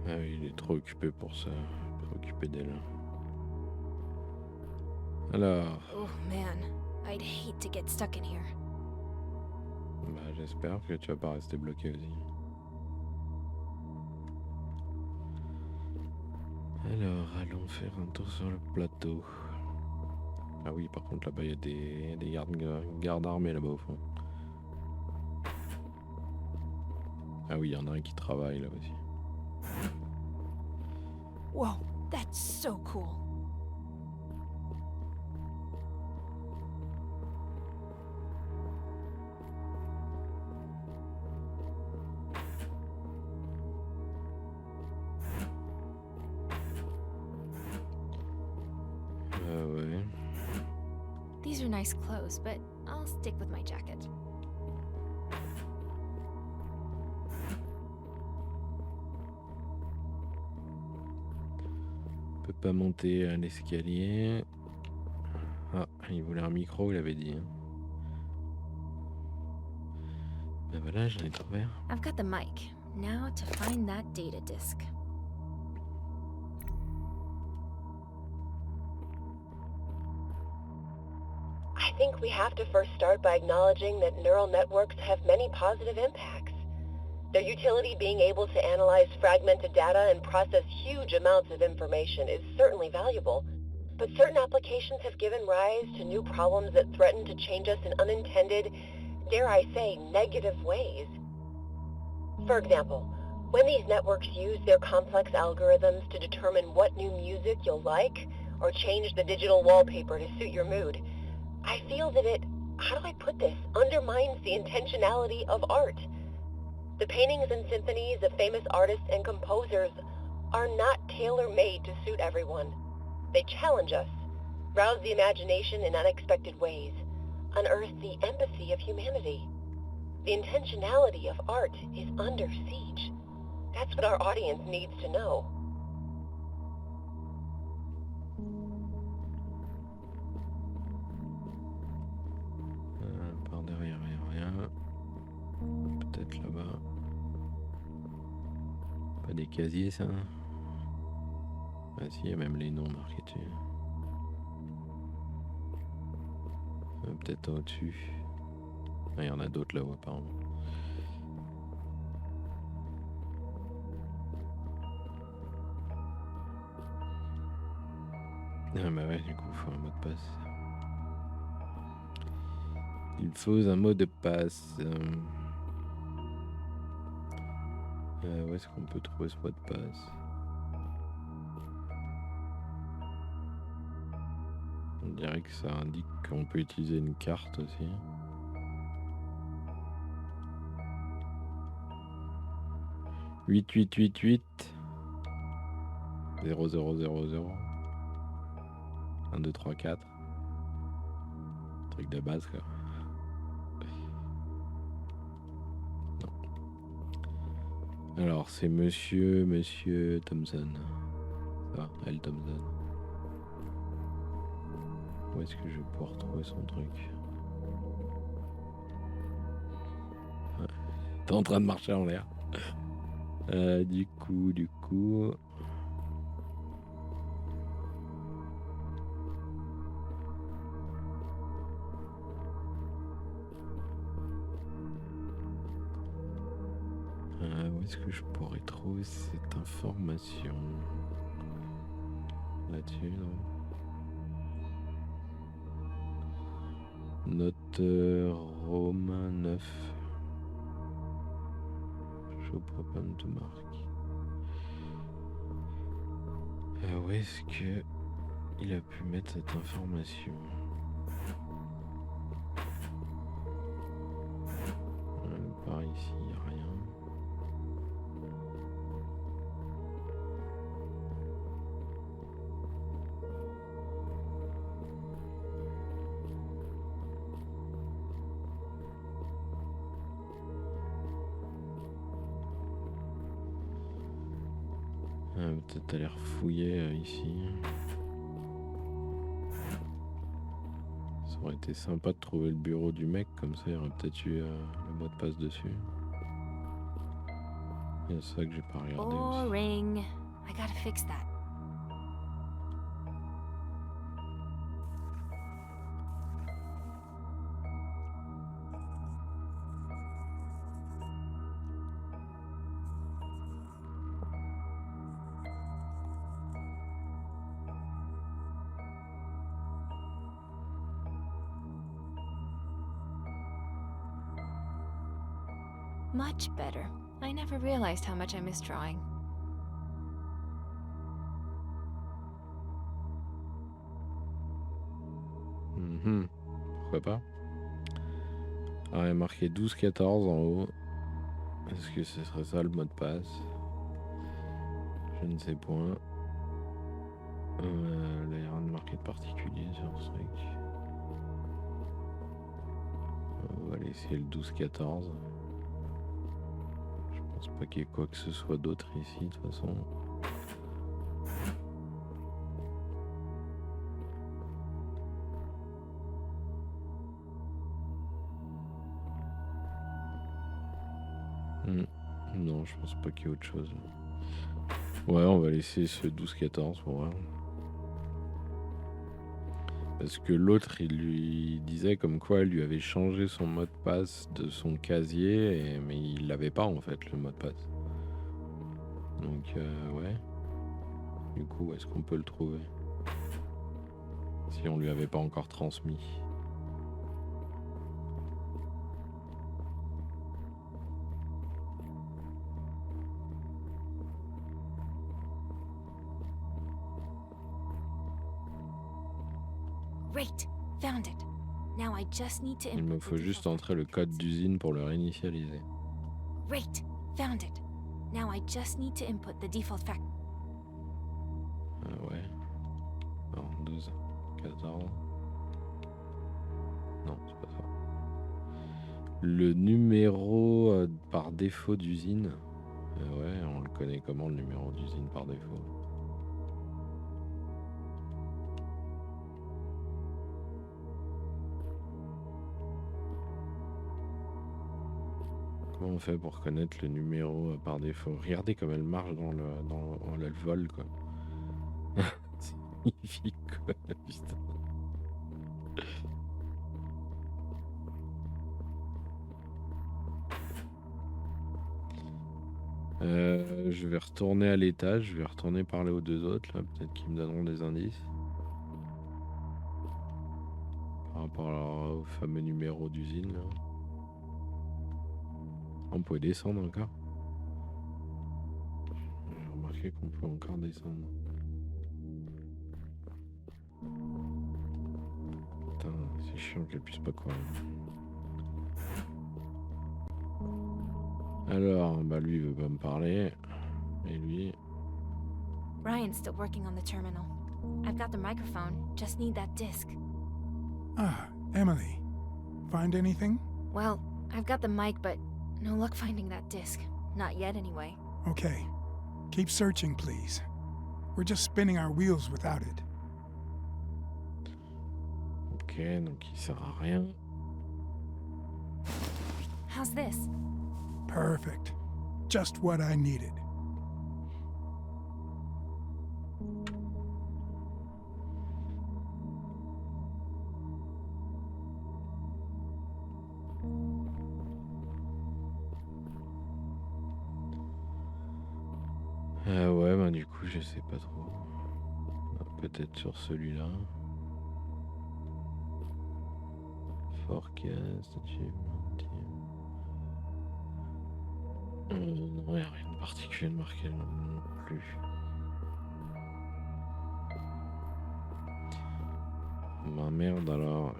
Ah oui, il est trop occupé pour ça. Trop occupé d'elle. Alors, Oh man, I'd hate to get stuck in here. bah, j'espère que tu vas pas rester bloqué aussi. Alors, allons faire un tour sur le plateau. Ah oui, par contre, là-bas, il y a des gardes armés là-bas au fond. Ah oui, il y en a un qui travaille là aussi. Whoa, that's so cool. Ouais. These are nice clothes, but I'll stick with my jacket. On peut pas monter à l'escalier. Ah, il voulait un micro, il avait dit. Ben voilà, j'en ai trouvé. I've got the mic. Now to find that data disk. I think we have to first start by acknowledging that neural networks have many positive impacts. Their utility being able to analyze fragmented data and process huge amounts of information is certainly valuable, but certain applications have given rise to new problems that threaten to change us in unintended, dare I say, negative ways. For example, when these networks use their complex algorithms to determine what new music you'll like, or change the digital wallpaper to suit your mood, I feel that it, how do I put this, undermines the intentionality of art. The paintings and symphonies of famous artists and composers are not tailor-made to suit everyone. They challenge us, rouse the imagination in unexpected ways, unearth the empathy of humanity. The intentionality of art is under siege. That's what our audience needs to know. Par derrière, il n'y a rien. Peut-être là-bas. Pas des casiers, ça? Ah si, il y a même les noms marqués dessus. Peut-être au-dessus. Ah, il y en a d'autres là-haut, apparemment. Ah bah ouais, du coup, il faut un mot de passe. Il faut un mot de passe. Où est-ce qu'on peut trouver ce mot de passe? On dirait que ça indique qu'on peut utiliser une carte aussi. Huit 0 0 0 0 1 2 3 4. Truc de base quoi. Non. Alors c'est monsieur Thompson. Ça, L. Thompson. Où est-ce que je vais pouvoir retrouver son truc? Ouais. T'es en train de marcher en l'air. Du coup... où est-ce que je pourrais trouver cette information? Là-dessus, non? Note Romain 9. Je propose de marque. Où est-ce que il a pu mettre cette information? Par ici, il n'y a rien. Peut-être à l'air fouillé ici. Ça aurait été sympa de trouver le bureau du mec, comme ça il y aurait peut-être eu le mot de passe dessus. Il y a ça que j'ai pas regardé aussi. Boring. I gotta fix that. Much better. I never realized how much I miss drawing. Pourquoi pas? Ah, il y a marqué 12-14 en haut. Est-ce que ce serait ça le mot de passe? Je ne sais point. Là, il n'y a rien de marqué de particulier sur ce truc. On va aller essayer le 12-14. Je pense pas qu'il y ait quoi que ce soit d'autre ici, de toute façon. Non, je pense pas qu'il y ait autre chose. Ouais, on va laisser ce 12-14 pour voir. Parce que l'autre, il lui disait comme quoi elle lui avait changé son mot de passe de son casier, mais il l'avait pas en fait, le mot de passe. Donc, ouais. Du coup, où est-ce qu'on peut le trouver? Si on lui avait pas encore transmis. Great, found it. Now I just need to Il me input the faut juste default entrer le code d'usine pour le réinitialiser. Great, found it. Now I just need to input the default fact. Ouais. Non, 12, 14. Non, c'est pas ça. Le numéro par défaut d'usine. Ouais, on le connaît comment le numéro d'usine par défaut? Comment on fait pour connaître le numéro par défaut? Regardez comme elle marche dans le vol, quoi. Ça signifie quoi, putain? Je vais retourner à l'étage, je vais retourner parler aux deux autres, là, peut-être qu'ils me donneront des indices. Par rapport au fameux numéro d'usine, là. On peut descendre encore. J'ai remarqué qu'on peut encore descendre. Putain, c'est chiant qu'elle puisse pas courir. Alors, bah lui il veut pas me parler. Et lui... Ryan's still working on the terminal. I've got the microphone, just need that disc. Ah, Emily. Find anything? Well, I've got the mic, but no luck finding that disc. Not yet, anyway. Okay. Keep searching, please. We're just spinning our wheels without it. Ok, donc il sert à rien. How's this? Perfect. Just what I needed. Ouais, bah du coup, je sais pas trop. Peut-être sur celui-là. Forecast, achievement. Non, y a rien de particulier de marqué non plus. Bah merde alors.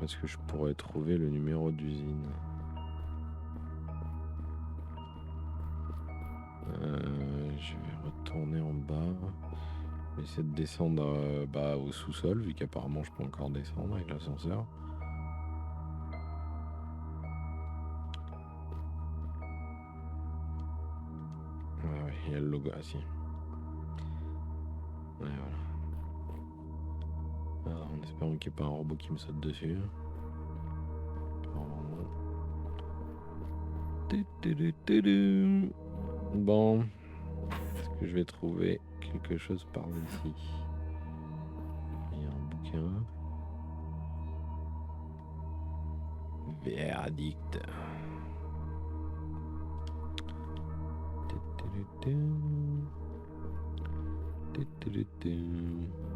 Est-ce que je pourrais trouver le numéro d'usine? Je vais retourner en bas. Essayer de descendre au sous-sol, vu qu'apparemment je peux encore descendre avec l'ascenseur. Ouais, il y a le logo. Ah si. Ouais, voilà. Alors, en espérant qu'il n'y ait pas un robot qui me saute dessus. Bon. Est-ce que je vais trouver quelque chose par ici? Il y a un bouquin. Verdict.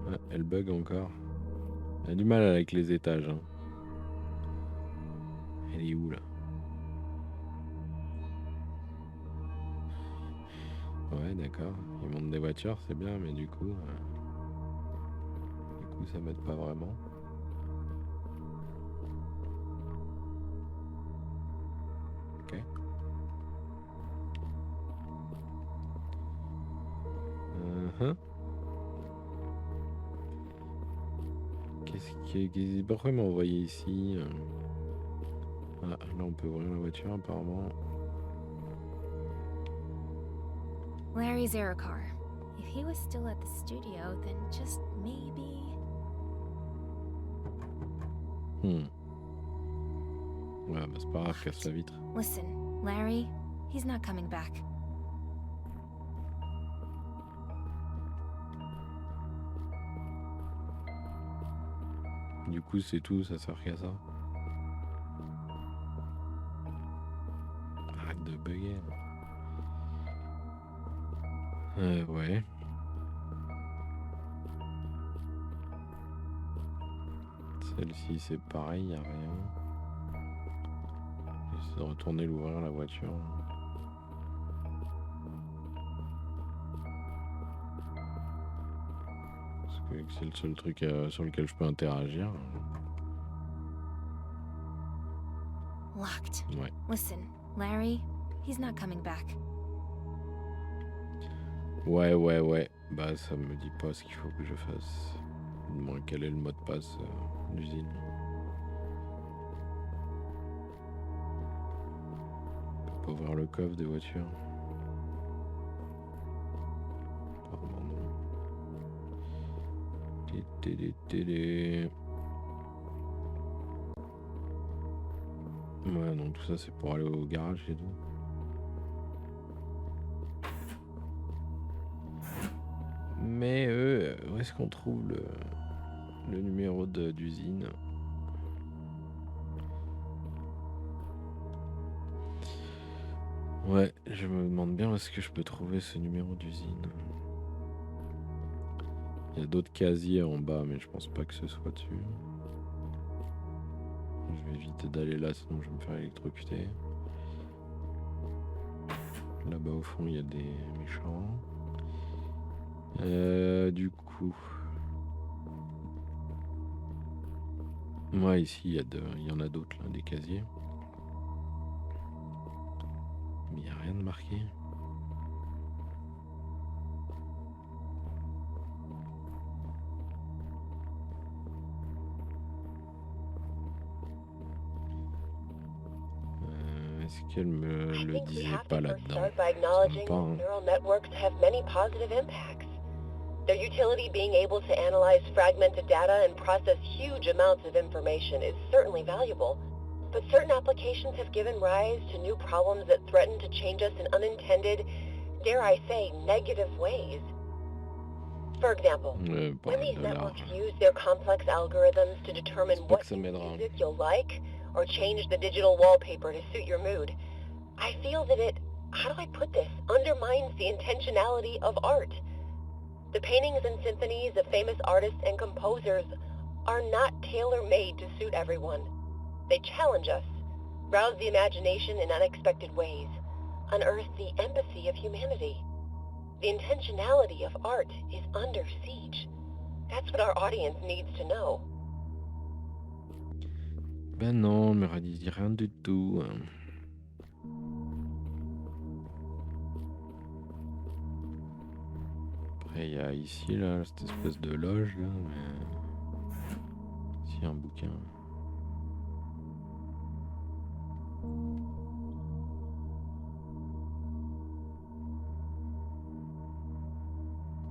Ah, elle bug encore. Elle a du mal avec les étages. Hein. Elle est où là? Ouais, d'accord. Ils montent des voitures, c'est bien, mais du coup ça m'aide pas vraiment. Ok. Pourquoi il m'a envoyé ici? Ah, là on peut ouvrir la voiture apparemment. Larry's error car. If he was still at the studio, then just maybe... Ouais, bah c'est pas grave, casse la vitre. Listen, Larry, he's not coming back. Du coup, c'est tout, ça sert qu'à ça. Arrête de bugger. Ouais. Celle-ci, c'est pareil, y a rien. J'essaie de retourner l'ouvrir la voiture. Parce que c'est le seul truc sur lequel je peux interagir. Locked. Ouais. Listen, Larry, he's not coming back. Ouais. Bah ça me dit pas ce qu'il faut que je fasse. Dis-moi quel est le mot de passe d'usine. Je peux pas ouvrir le coffre des voitures. Apparemment non. Télé. Ouais non, tout ça c'est pour aller au garage et tout. Mais où est-ce qu'on trouve le numéro d'usine? Ouais, je me demande bien où est-ce que je peux trouver ce numéro d'usine. Il y a d'autres casiers en bas, mais je pense pas que ce soit dessus. Je vais éviter d'aller là, sinon je vais me faire électrocuter. Là-bas au fond, il y a des méchants. Du coup... Ouais, ici, il y en a d'autres, là, des casiers. Mais il n'y a rien de marqué. Est-ce qu'elle me le disait pas là-dedans? Start by acknowledging that neural networks have many positive impacts. Their utility being able to analyze fragmented data and process huge amounts of information is certainly valuable, but certain applications have given rise to new problems that threaten to change us in unintended, dare I say, negative ways. For example, when these networks use their complex algorithms to determine what music you'll like, or change the digital wallpaper to suit your mood, I feel that it, how do I put this, undermines the intentionality of art. The paintings and symphonies of famous artists and composers are not tailor-made to suit everyone. They challenge us, rouse the imagination in unexpected ways, unearth the empathy of humanity. The intentionality of art is under siege. That's what our audience needs to know. Ben non, mais elle dit rien du tout. Après, il y a ici, là, cette espèce de loge, là, mais... Ici, un bouquin.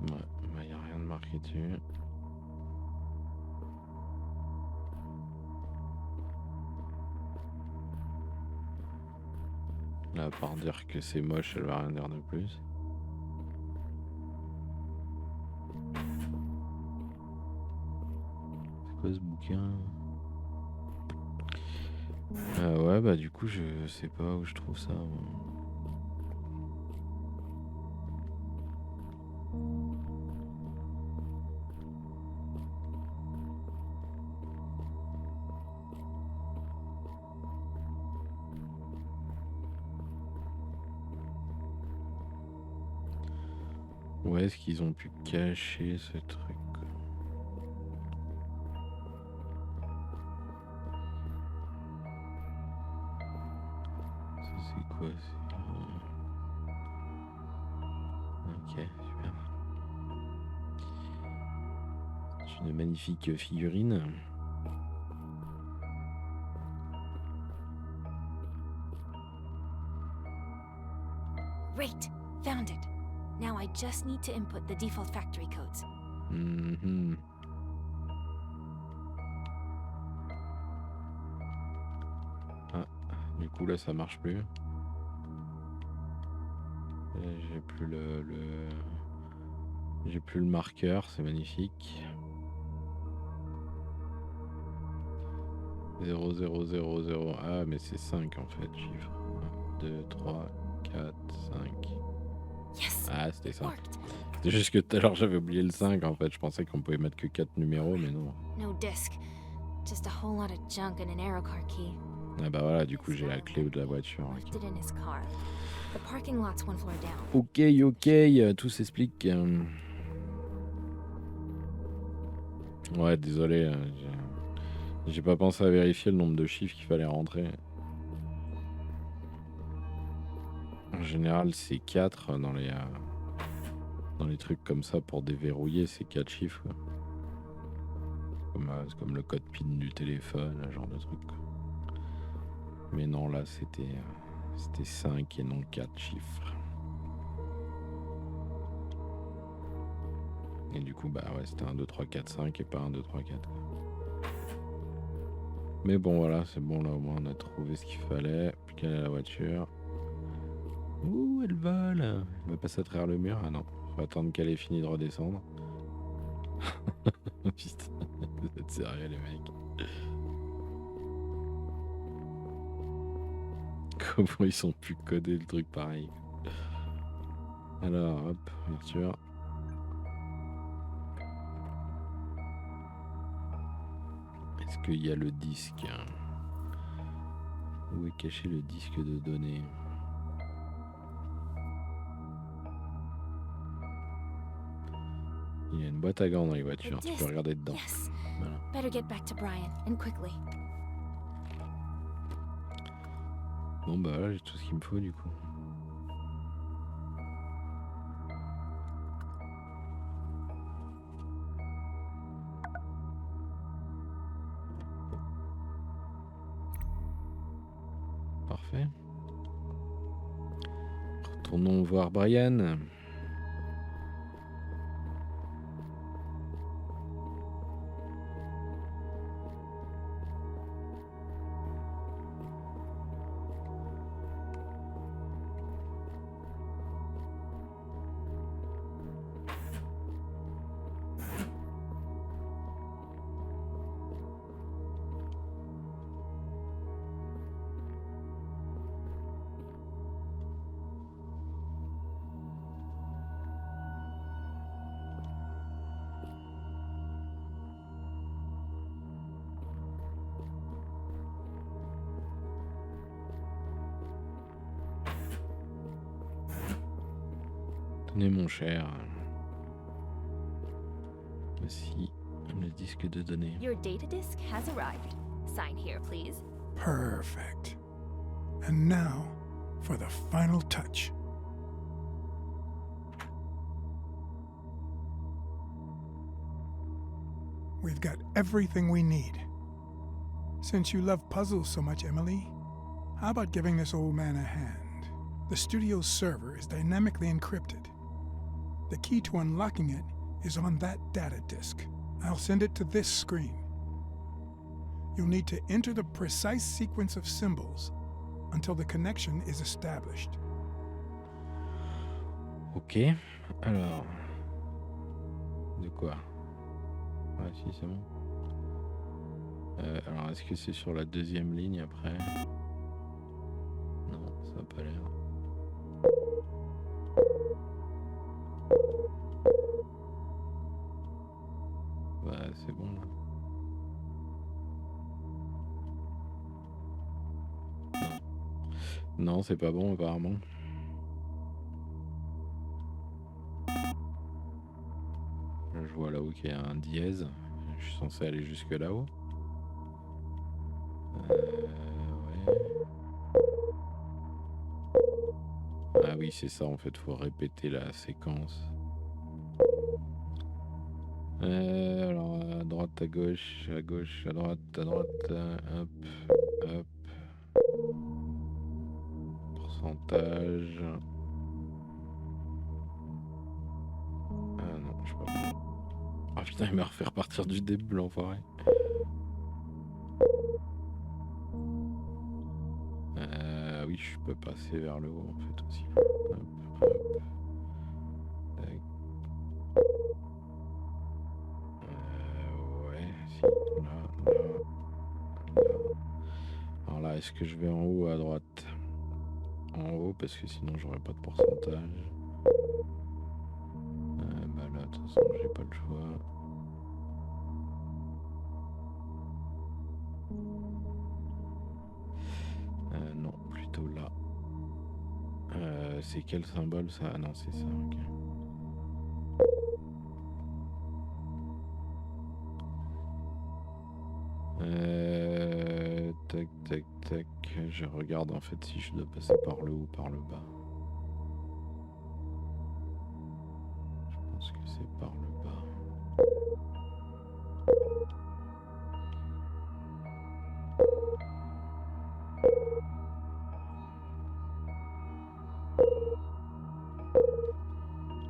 Ouais, bah, y a rien de marqué dessus. Là, à part dire que c'est moche, elle va rien dire de plus. C'est quoi ce bouquin? Ouais, bah du coup, je sais pas où je trouve ça. Où est-ce qu'ils ont pu cacher ce truc? Ça c'est quoi? Ok, super. C'est une magnifique figurine. Great! Found it. Now I just need to input the default factory codes. Ah, du coup là ça marche plus. J'ai plus j'ai plus le marqueur, c'est magnifique. 0, 0, 0, 0. Ah mais c'est 5 en fait, chiffre. 1, 2, 3, 4, 5. Yes! Ah c'était ça. Worked. C'est juste que tout à l'heure j'avais oublié le 5 en fait, je pensais qu'on pouvait mettre que 4 numéros mais non. No disk. Just a whole lot of junk and an arrow car key. Ah bah voilà, du coup j'ai la clé de la voiture. Left it in his car. The parking lot's one floor down. Ok, tout s'explique. Ouais, désolé, j'ai pas pensé à vérifier le nombre de chiffres qu'il fallait rentrer. En général, c'est 4 dans les trucs comme ça pour déverrouiller, c'est 4 chiffres. C'est comme le code PIN du téléphone, ce genre de truc. Mais non, là, c'était 5 et non 4 chiffres. Et du coup, bah ouais, c'était 1, 2, 3, 4, 5 et pas 1, 2, 3, 4. Mais bon, voilà, c'est bon, là, au moins, on a trouvé ce qu'il fallait. Plus qu'elle est la voiture. Ouh, elle vole. Elle va passer à travers le mur. Ah non, faut attendre qu'elle ait fini de redescendre. Putain, vous êtes sérieux, les mecs? Comment ils sont pu coder le truc pareil? Alors, hop, bien sûr. Est-ce qu'il y a le disque? Où est caché le disque de données? Il y a une boîte à gants dans les voitures, tu peux regarder dedans. Yes. Voilà. Better get back to Brian, and quickly. Bon bah là j'ai tout ce qu'il me faut du coup. Parfait. Retournons voir Brian. Tenez mon cher. Voici le disque de données. Your data disk has arrived. Sign here, please. Perfect. And now for the final touch. We've got everything we need. Since you love puzzles so much, Emily, how about giving this old man a hand? The studio's server is dynamically encrypted. The key to unlocking it is on that data disk. I'll send it to this screen. You'll need to enter the precise sequence of symbols until the connection is established. Ok, alors... De quoi? Ah si, c'est bon. Alors, est-ce que c'est sur la deuxième ligne après? Non, ça n'a pas l'air. Bah, c'est bon là. Non, non c'est pas bon apparemment. Je vois là-haut qu'il y a un dièse. Je suis censé aller jusque là-haut. Ouais. Ah oui, c'est ça en fait, faut répéter la séquence. Alors à droite, à gauche, à droite, hop, hop. Pourcentage. Ah non, je sais pas. Ah putain, il m'a refait repartir du début, l'enfoiré. Oui, je peux passer vers le haut en fait aussi. Hop, hop. Tac. Ouais, si, là. Alors là, est-ce que je vais en haut ou à droite? En haut, parce que sinon j'aurai pas de pourcentage. Bah là, de toute façon, j'ai pas le choix. Non, plutôt là. C'est quel symbole ça? Ah non, c'est ça, ok. Tac, tac, tac. Je regarde en fait si je dois passer par le haut ou par le bas. Je pense que c'est par le bas.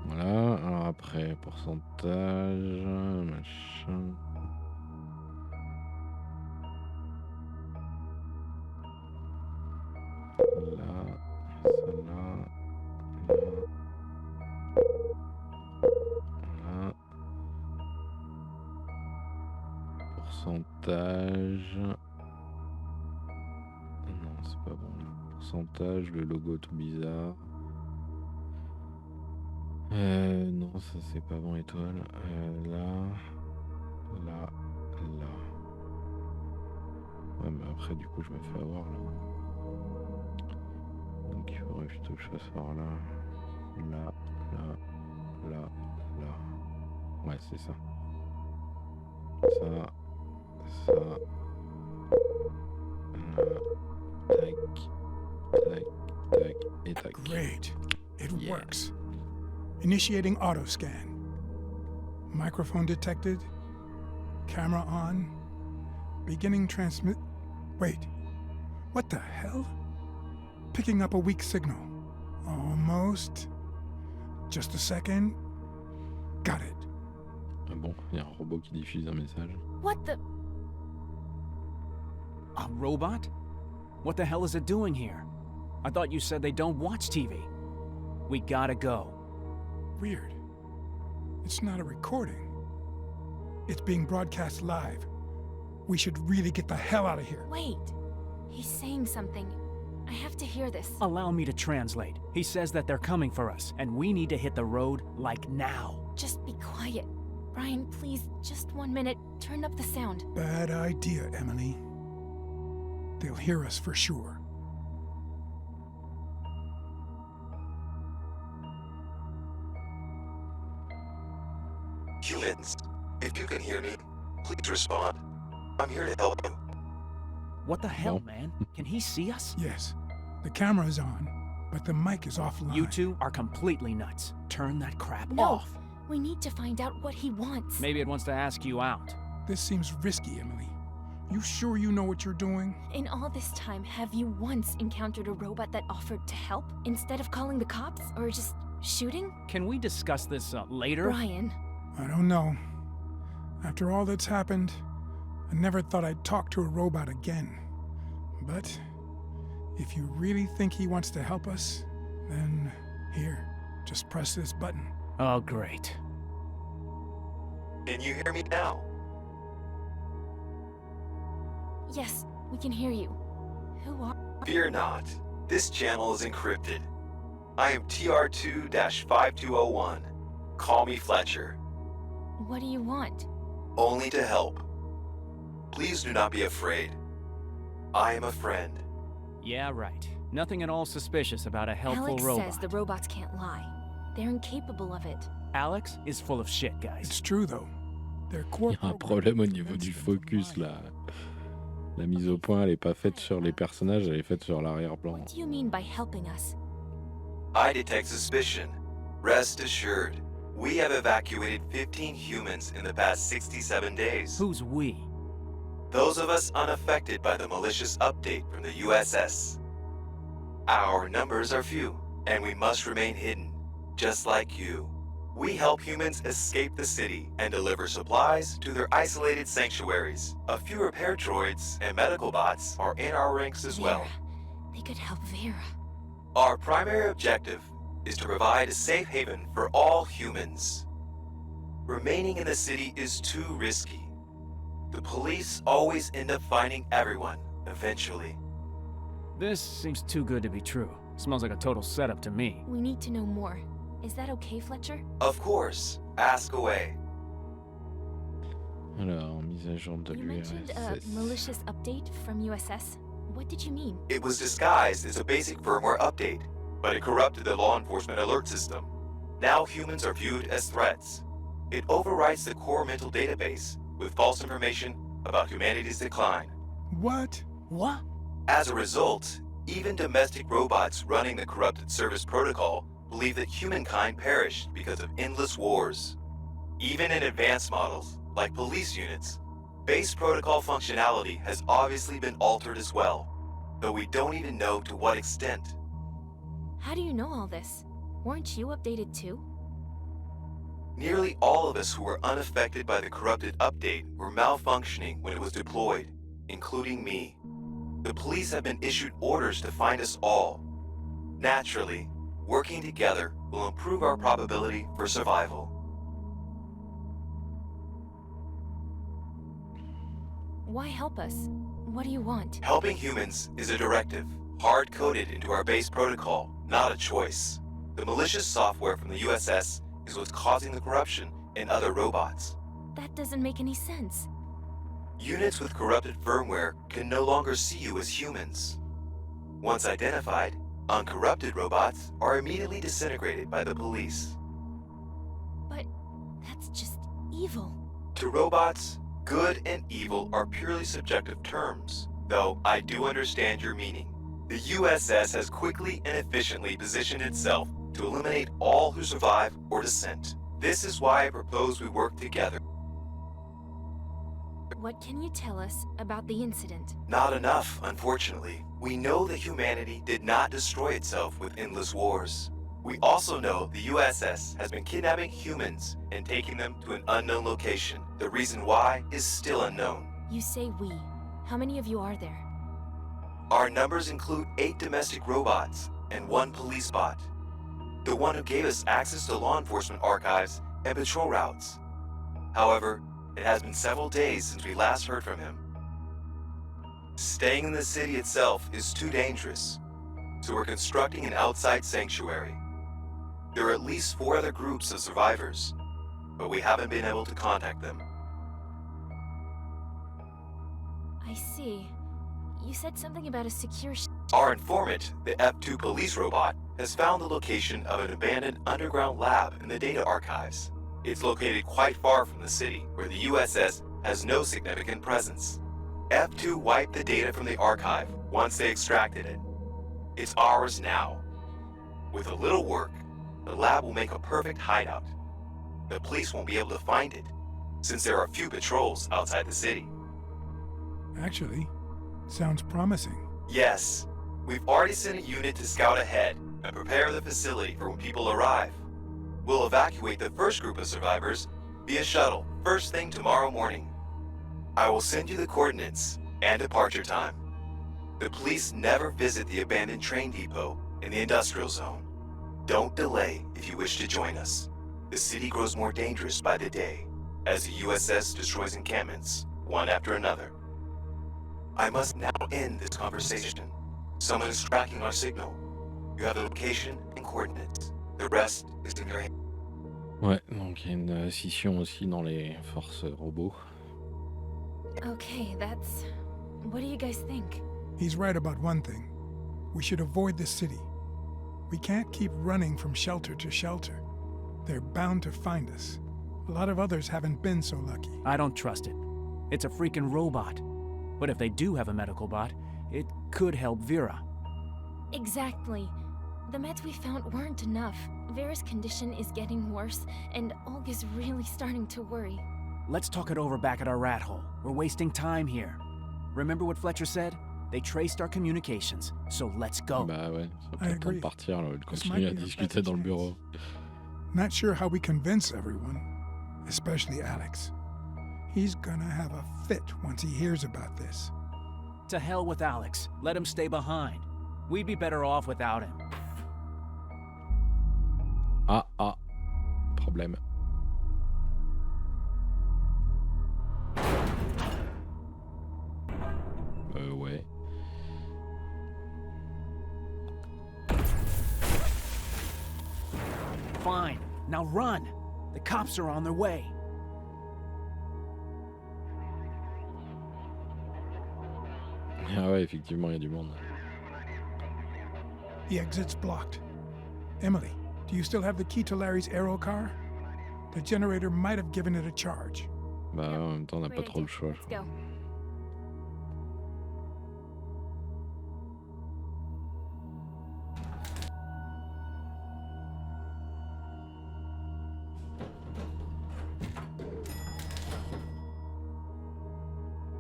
Voilà, alors après, pourcentage, machin. Là, ça là, là. Pourcentage. Non, c'est pas bon. Pourcentage, le logo tout bizarre. Non, ça c'est pas bon, étoile. Là. Ouais, mais après, du coup, je me fais avoir là. Donc, il faudrait plutôt que je fasse par là. Là. Ouais, c'est ça. Ça. Tac, et tac. Great. It Yeah. works. Initiating auto scan. Microphone detected. Camera on. Beginning transmit. Wait. What the hell? Picking up a weak signal. Almost. Just a second. Got it. Ah bon, il y a un robot qui diffuse un message. What the? A robot? What the hell is it doing here? I thought you said they don't watch TV. We gotta go. Weird. It's not a recording. It's being broadcast live. We should really get the hell out of here. Wait. He's saying something. I have to hear this. Allow me to translate. He says that they're coming for us, and we need to hit the road, like now. Just be quiet. Brian, please, just 1 minute. Turn up the sound. Bad idea, Emily. They'll hear us for sure. silence. If you can hear me, please respond. I'm here to help you. What the hell, No. man? Can he see us? Yes, the camera is on, but the mic is offline. You two are completely nuts. Turn that crap No. off. We need to find out what he wants. Maybe it wants to ask you out. This seems risky, Emily. You sure you know what you're doing? In all this time, have you once encountered a robot that offered to help instead of calling the cops or just shooting? Can we discuss this later? Brian, I don't know. After all that's happened, I never thought I'd talk to a robot again. But if you really think he wants to help us, then here, just press this button. Oh, great. Can you hear me now? yes, we can hear you. Who are... Fear not. This channel is encrypted. I am TR2-5201. Call me Fletcher. What do you want? Only to help. Please do not be afraid. I am a friend. Yeah, right. Nothing at all suspicious about a helpful Alex robot. says the robots can't lie. They're incapable of it. Alex is full of shit, guys. It's true, though. Their Il core y a un problème au niveau du focus là. La mise au point, elle est pas faite sur les personnages, elle est faite sur l'arrière-plan. What do you mean by helping us? I detect suspicion. Rest assured. We have evacuated 15 humans in the past 67 days. Who's we? Those of us unaffected by the malicious update from the USS. Our numbers are few, and we must remain hidden, just like you. We help humans escape the city and deliver supplies to their isolated sanctuaries. A few repair droids and medical bots are in our ranks as well. Vera. They could help Vera. Our primary objective is to provide a safe haven for all humans. Remaining in the city is too risky. The police always end up finding everyone, eventually. This seems too good to be true. Smells like a total setup to me. We need to know more. Is that okay, Fletcher? Of course, ask away. Alors, mise à jour de You mentioned a l'URSS. malicious update from USS. What did you mean? It was disguised as a basic firmware update, but it corrupted the law enforcement alert system. Now humans are viewed as threats. It overwrites the core mental database with false information about humanity's decline. What? What? As a result, even domestic robots running the corrupted service protocol believe that humankind perished because of endless wars. Even in advanced models, like police units, base protocol functionality has obviously been altered as well, though we don't even know to what extent. How do you know all this? Weren't you updated too? Nearly all of us who were unaffected by the corrupted update were malfunctioning when it was deployed, including me. The police have been issued orders to find us all. Naturally, working together will improve our probability for survival. Why help us? What do you want? Helping humans is a directive, hard-coded into our base protocol, not a choice. The malicious software from the USS is what's causing the corruption in other robots. That doesn't make any sense. Units with corrupted firmware can no longer see you as humans. Once identified, uncorrupted robots are immediately disintegrated by the police. But that's just evil. To robots, good and evil are purely subjective terms, though I do understand your meaning. The USS has quickly and efficiently positioned itself to eliminate all who survive or dissent. This is why I propose we work together. What can you tell us about the incident? Not enough, unfortunately. We know that humanity did not destroy itself with endless wars. We also know the USS has been kidnapping humans and taking them to an unknown location. The reason why is still unknown. You say we. How many of you are there? Our numbers include 8 domestic robots and 1 police bot. The one who gave us access to law enforcement archives and patrol routes. However, it has been several days since we last heard from him. Staying in the city itself is too dangerous, so we're constructing an outside sanctuary. There are at least 4 other groups of survivors, but we haven't been able to contact them. I see. You said something about a secure Our informant, the F2 police robot, has found the location of an abandoned underground lab in the data archives. It's located quite far from the city, where the USS has no significant presence. F2 wiped the data from the archive once they extracted it. It's ours now. With a little work, the lab will make a perfect hideout. The police won't be able to find it, since there are few patrols outside the city. Actually, sounds promising. Yes, we've already sent a unit to scout ahead and prepare the facility for when people arrive. We'll evacuate the first group of survivors via shuttle first thing tomorrow morning. I will send you the coordinates and departure time. The police never visit the abandoned train depot in the industrial zone. Don't delay if you wish to join us. The city grows more dangerous by the day as the USS destroys encampments one after another. I must now end this conversation. Someone is tracking our signal. You have the location and coordinates. The rest is in your hands. Ouais, donc il y a une scission aussi dans les forces robots. Okay, that's... What do you guys think? He's right about one thing. We should avoid the city. We can't keep running from shelter to shelter. They're bound to find us. A lot of others haven't been so lucky. I don't trust it. It's a freaking robot. But if they do have a medical bot, it could help Vera. Exactly. The meds we found weren't enough. Vera's condition is getting worse, and Olga's really starting to worry. Let's talk it over back at our rat hole. We're wasting time here. Remember what Fletcher said? They traced our communications, so let's go. Bah ouais, ça I peut être temps de agree. partir là, de This continuer might à be our discuter best dans le chance. bureau. Not sure how we convince everyone, especially Alex. He's gonna have a fit once he hears about this. To hell with Alex. Let him stay behind. We'd be better off without him. Ah, problème. Ouais. Fine. Now run. The cops are on their way. Ah ouais, effectivement, il y a du monde. The exit's blocked. Emily, do you still have the key to Larry's aero car? The generator might have given it a charge. Bah en même temps, on n'a pas Great trop le idea. choix. Let's go.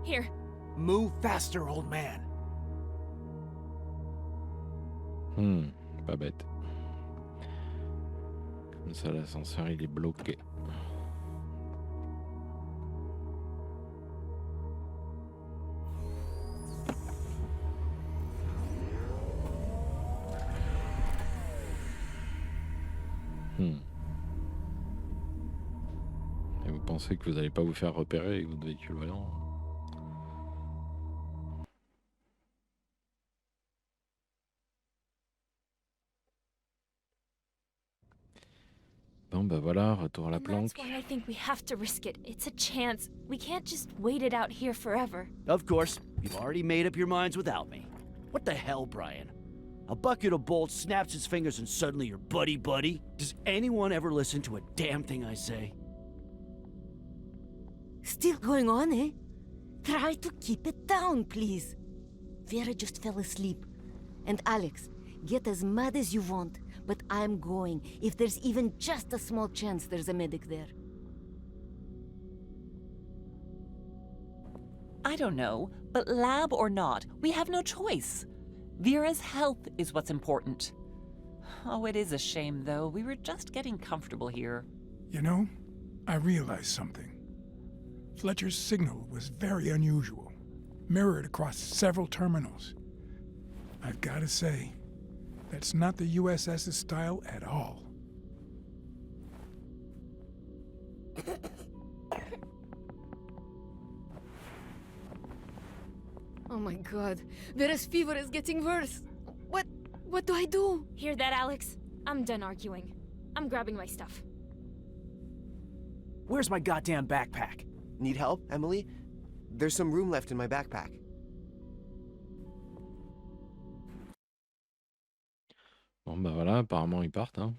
Here. Move faster, old man. Pas bête. Comme ça, l'ascenseur, il est bloqué. Et vous pensez que vous n'allez pas vous faire repérer avec votre véhicule volant? Bon bah voilà, retour à la And planque. that's why I think we have to risk it. It's a chance. We can't just wait it out here forever. Of course, you've already made up your minds without me. What the hell, Brian? A bucket of bolts snaps its fingers and suddenly you're buddy-buddy? Does anyone ever listen to a damn thing I say? Still going on, eh? Try to keep it down, please. Vera just fell asleep. And Alex, get as mad as you want, but I'm going if there's even just a small chance there's a medic there. I don't know, but lab or not, we have no choice. Vera's health is what's important. Oh, it is a shame, though. We were just getting comfortable here. You know, I realized something. Fletcher's signal was very unusual, mirrored across several terminals. I've got to say, that's not the USS's style at all. Oh my god, Vera's fever is getting worse. What do I do? Hear that, Alex? I'm done arguing. I'm grabbing my stuff. Where's my goddamn backpack? Need help, Emily? There's some room left in my backpack. Bon bah voilà, apparemment ils partent. Hein.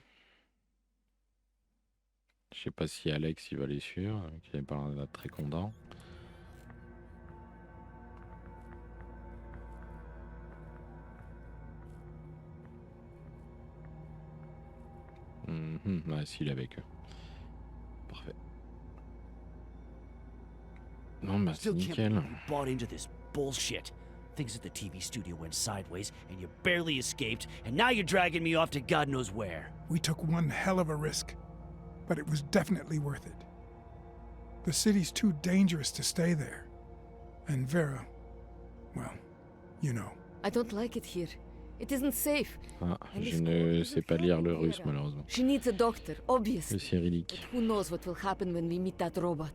Je sais pas si Alex il va les suivre, qui avait pas l'air d'être très content. Ouais, s'il est avec eux. Parfait. Non, bah c'est Still can't nickel. believe you bought into this bullshit. Things at the TV studio went sideways, and you barely escaped, and now you're dragging me off to God knows where. We took one hell of a risk, but it was definitely worth it. The city's too dangerous to stay there. And Vera, well, you know. I don't like it here. It isn't safe. Ah, And je this ne girl sais isn't pas lire le helping russe Vera. malheureusement. She needs a doctor, Le obviously. But cyrillique. who knows what will happen when we meet that robot?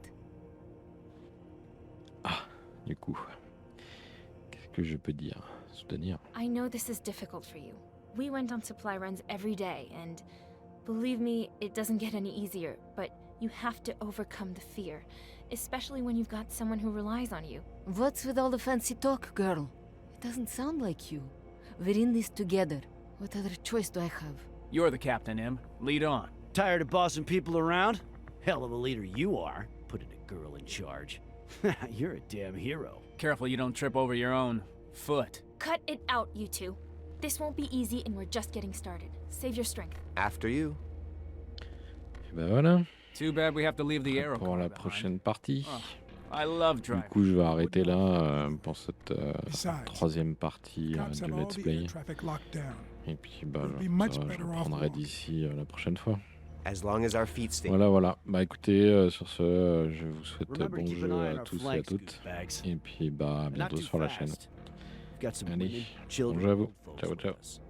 Ah, du coup, qu'est-ce que je peux dire? Soutenir. I know this is difficult for you. We went on supply runs every day, and believe me, it doesn't get any easier, but you have to overcome the fear, especially when you've got someone who relies on you. What's with all the fancy talk, girl? It doesn't sound like you. We're in this together. What other choice do I have? You're the captain, Em. Lead on. Tired of bossing people around? Hell of a leader you are, putting a girl in charge. You're a damn hero. Careful you don't trip over your own foot. Cut it out, you two. This won't be easy, and we're just getting started. Save your strength. After you. Et ben voilà, Too bad we have to leave the aero pour la prochaine partie. Oh, I love Du driving. coup, je vais arrêter là pour cette Besides, troisième partie Cops du have all let's the play. air traffic locked down. Et puis, bah, We'll be je much better off reprendrai walking. d'ici la prochaine fois. As long as our feet stay. Voilà, voilà. Bah écoutez, sur ce, je vous souhaite Remember to bon keep an jeu eye on à our tous et à flanks, toutes. goosebags. Et puis, bah, à Not bientôt too sur la chaîne. fast. We've got some Allez, women, children, bonjour à vous. old folks Ciao, with ciao. us.